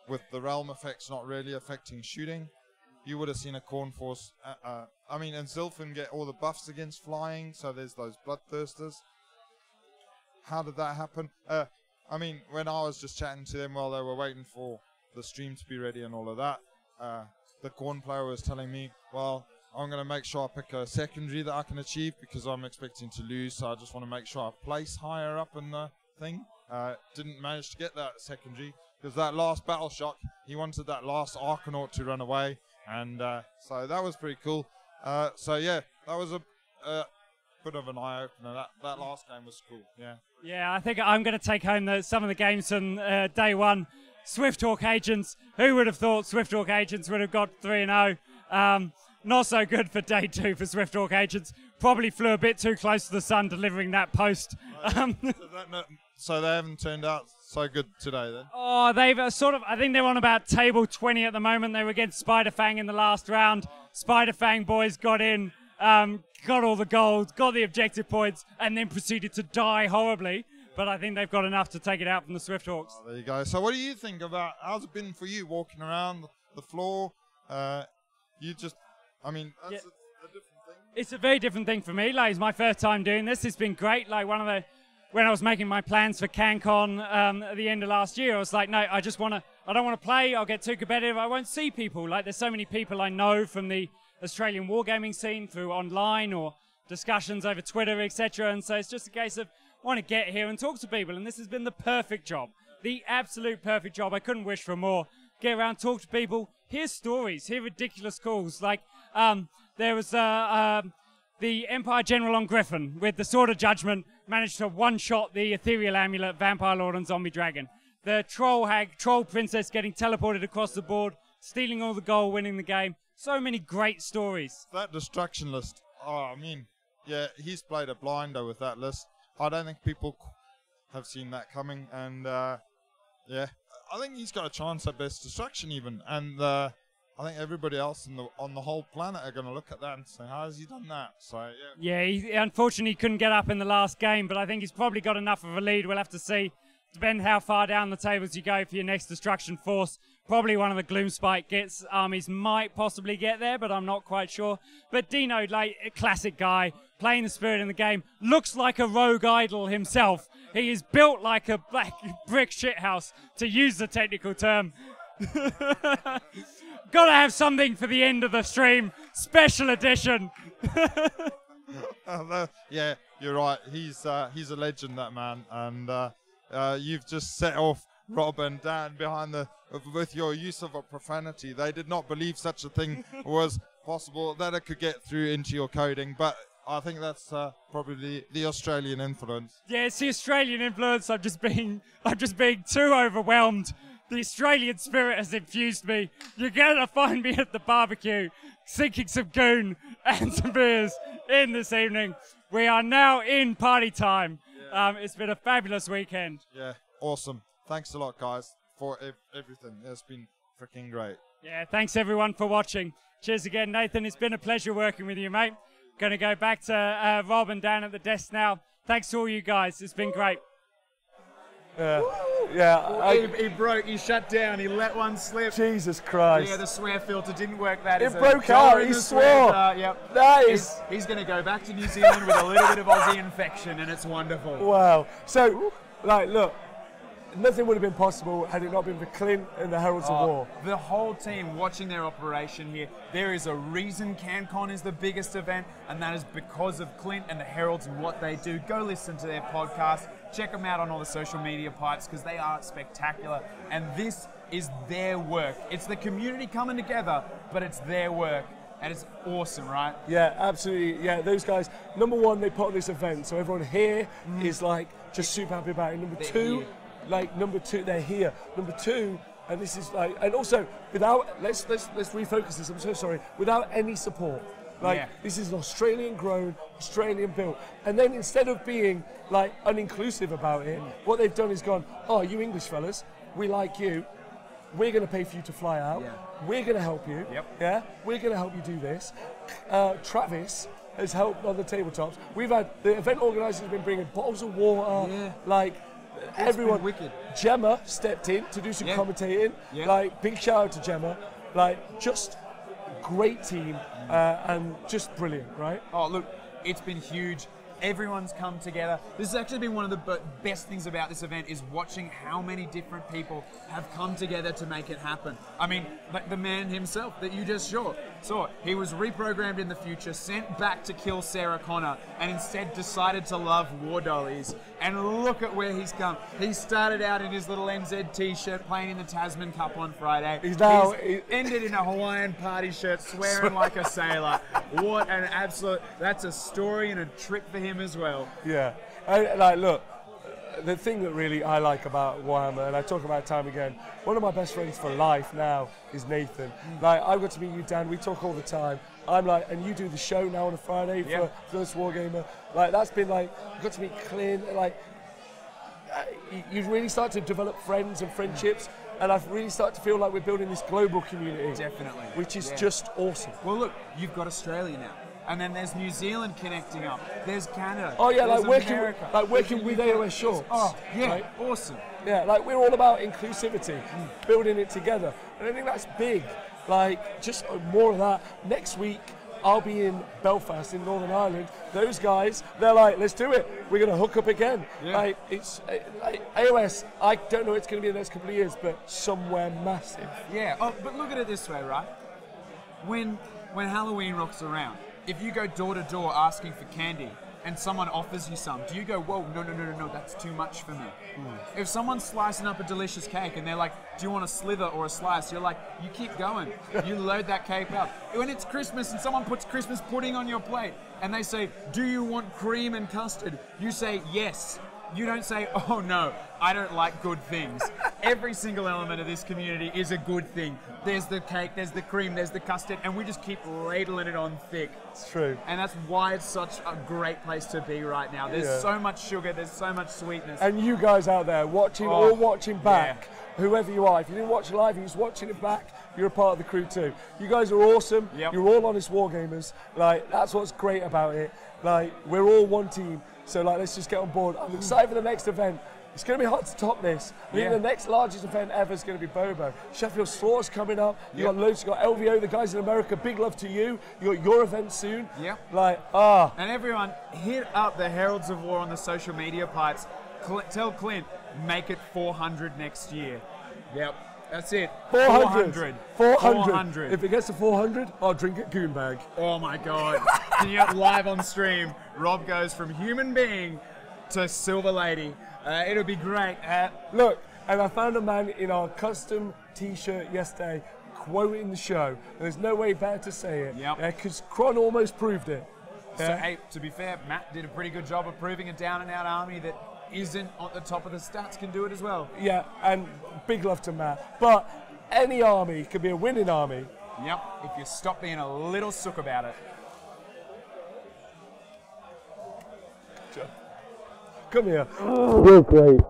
E: with the realm effects not really affecting shooting, you would have seen a Khorne force. And Zilfin get all the buffs against flying, so there's those bloodthirsters. How did that happen? When I was just chatting to them while they were waiting for the stream to be ready and all of that, the Khorne player was telling me, well, I'm going to make sure I pick a secondary that I can achieve because I'm expecting to lose, so I just want to make sure I place higher up in the thing. Didn't manage to get that secondary because that last battle shock, he wanted that last Archanaut to run away, and so that was pretty cool. That was a bit of an eye-opener. That last game was cool, yeah.
C: Yeah, I think I'm going to take home some of the games from day one. Swifthawk Agents, who would have thought Swifthawk Agents would have got 3-0? Not so good for day two for Swifthawk Agents. Probably flew a bit too close to the sun delivering that post.
E: So they haven't turned out so good today then?
C: Oh, they've I think they're on about table 20 at the moment. They were against Spiderfang in the last round. Spiderfang boys got in, got all the gold, got the objective points, and then proceeded to die horribly. But I think they've got enough to take it out from the Swifthawks.
E: Oh, there you go. So what do you think about, how's it been for you walking around the floor? I mean, that's a different thing.
C: It's a very different thing for me. Like, it's my first time doing this. It's been great. Like, when I was making my plans for Cancon at the end of last year, I was like, no, I don't want to play. I'll get too competitive. I won't see people. Like, there's so many people I know from the Australian wargaming scene through online or discussions over Twitter, etc. And so it's just a case of I want to get here and talk to people. And this has been the perfect job, the absolute perfect job. I couldn't wish for more. Get around, talk to people, hear stories, hear ridiculous calls. Like there was the Empire General on Griffin with the Sword of Judgment managed to one-shot the Ethereal Amulet, Vampire Lord and Zombie Dragon. The Troll Princess getting teleported across the board, stealing all the gold, winning the game. So many great stories.
E: That destruction list, I mean, yeah, he's played a blinder with that list. I don't think people have seen that coming, and yeah, I think he's got a chance at best destruction even, and I think everybody else on the whole planet are going to look at that and say, how has he done that? So
C: yeah, he unfortunately couldn't get up in the last game, but I think he's probably got enough of a lead. We'll have to see. Depend how far down the tables you go for your next destruction force. Probably one of the Gloomspike Gits armies might possibly get there, but I'm not quite sure. But Dino, like a classic guy, playing the spirit in the game, looks like a rogue idol himself. He is built like a black brick shithouse, to use the technical term. Gotta have something for the end of the stream. Special edition.
E: Yeah, you're right. He's a legend, that man. And you've just set off Rob and Dan behind with your use of a profanity. They did not believe such a thing was possible, that it could get through into your coding. But I think that's probably the Australian influence.
C: Yeah, it's the Australian influence. I'm just being too overwhelmed. The Australian spirit has infused me. You're going to find me at the barbecue, sinking some goon and some beers in this evening. We are now in party time. Yeah. It's been a fabulous weekend.
E: Yeah, awesome. Thanks a lot, guys, for everything. It's been freaking great.
C: Yeah, thanks everyone for watching. Cheers again, Nathan. It's been a pleasure working with you, mate. Going to go back to Rob and Dan at the desk now. Thanks to all you guys. It's been great.
A: Yeah,
B: he broke, he shut down, he let one slip.
A: Jesus Christ.
B: Yeah, the swear filter didn't work. That
A: it broke out, he swore.
B: Yep.
A: That is...
B: He's going to go back to New Zealand with a little bit of Aussie infection, and it's wonderful.
A: Wow. So, like, look, nothing would have been possible had it not been for Clint and the Heralds of War.
B: The whole team watching their operation here. There is a reason Cancon is the biggest event, and that is because of Clint and the Heralds and what they do. Go listen to their podcast. Check them out on all the social media pipes, because they are spectacular. And this is their work. It's the community coming together, but it's their work. And it's awesome, right?
A: Yeah, absolutely. Yeah, those guys, number one, they put on this event, so everyone here is like just super happy about it. Number two, they're here. Number two, and this is like, and also without, let's refocus this. I'm so sorry. Without any support, this is an Australian grown, Australian built, and then instead of being like uninclusive about it, what they've done is gone, oh, you English fellas, we like you. We're going to pay for you to fly out. Yeah. We're going to help you.
B: Yep.
A: Yeah. We're going to help you do this. Travis has helped on the tabletops. We've had the event organisers have been bringing bottles of water, like. Everyone,
B: wicked.
A: Gemma stepped in to do some commentating. Like, big shout out to Gemma. Like, just great team and just brilliant, right?
B: Oh, look, it's been huge. Everyone's come together. This has actually been one of the best things about this event, is watching how many different people have come together to make it happen. I mean, like the man himself that you just saw, he was reprogrammed in the future, sent back to kill Sarah Connor, and instead decided to love war dollies. And look at where he's come. He started out in his little NZ t-shirt, playing in the Tasman Cup on Friday. He's ended in a Hawaiian party shirt, swearing like a sailor. What an absolute, that's a story and a trip for him as well.
A: Yeah, like, look, the thing that really I like about Warhammer, and I talk about it time again, one of my best friends for life now is Nathan. Like, I've got to meet you, Dan, we talk all the time. I'm like, and you do the show now on a Friday for First Wargamer. Like, that's been like, I got to meet Clint, like, you really start to develop friends and friendships, and I've really started to feel like we're building this global community.
B: Definitely.
A: Which is just awesome.
B: Well, look, you've got Australia now. And then there's New Zealand connecting up. There's Canada.
A: Oh yeah,
B: there's
A: working with AOS Shorts.
B: Oh yeah,
A: right?
B: Awesome.
A: Yeah, like, we're all about inclusivity, building it together, and I think that's big. Like, just more of that. Next week, I'll be in Belfast in Northern Ireland. Those guys, they're like, let's do it. We're going to hook up again.
B: Yeah.
A: Like, it's like, AOS, I don't know what it's going to be in the next couple of years, but somewhere massive.
B: Yeah. Oh, but look at it this way, right? When Halloween rocks around, if you go door to door asking for candy and someone offers you some, do you go, whoa, no, that's too much for me? If someone's slicing up a delicious cake and they're like, do you want a slither or a slice? You're like, you keep going. You load that cake up. When it's Christmas and someone puts Christmas pudding on your plate and they say, do you want cream and custard? You say, yes. You don't say, oh no, I don't like good things. Every single element of this community is a good thing. There's the cake, there's the cream, there's the custard, and we just keep ladling it on thick.
A: It's true.
B: And that's why it's such a great place to be right now. There's so much sugar, there's so much sweetness.
A: And you guys out there watching or watching back, whoever you are, if you didn't watch live, you're just watching it back, you're a part of the crew too. You guys are awesome.
B: Yep.
A: You're all honest wargamers. Like, that's what's great about it. Like, we're all one team. So, like, let's just get on board. I'm excited for the next event. It's going to be hard to top this. I think the next largest event ever is going to be Bobo. Sheffield Slaughter's coming up. You got loads. You got LVO, the guys in America. Big love to you. You got your event soon.
B: Yep.
A: Like,
B: And everyone, hit up the Heralds of War on the social media pipes. Tell Clint, make it 400 next year. Yep. That's it.
A: 400.
B: 400.
A: If it gets to 400, I'll drink at Goonbag.
B: Oh my God. Can you get live on stream? Rob goes from human being to silver lady. It'll be great.
A: Look, and I found a man in our custom t-shirt yesterday quoting the show. And there's no way better to say it.
B: Yep.
A: Because Cron almost proved it.
B: So, hey, to be fair, Matt did a pretty good job of proving a down-and-out army that isn't at the top of the stats can do it as well.
A: Yeah, and big love to Matt. But any army can be a winning army.
B: Yep, if you stop being a little sook about it.
A: Come here. You're great.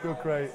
A: You're great.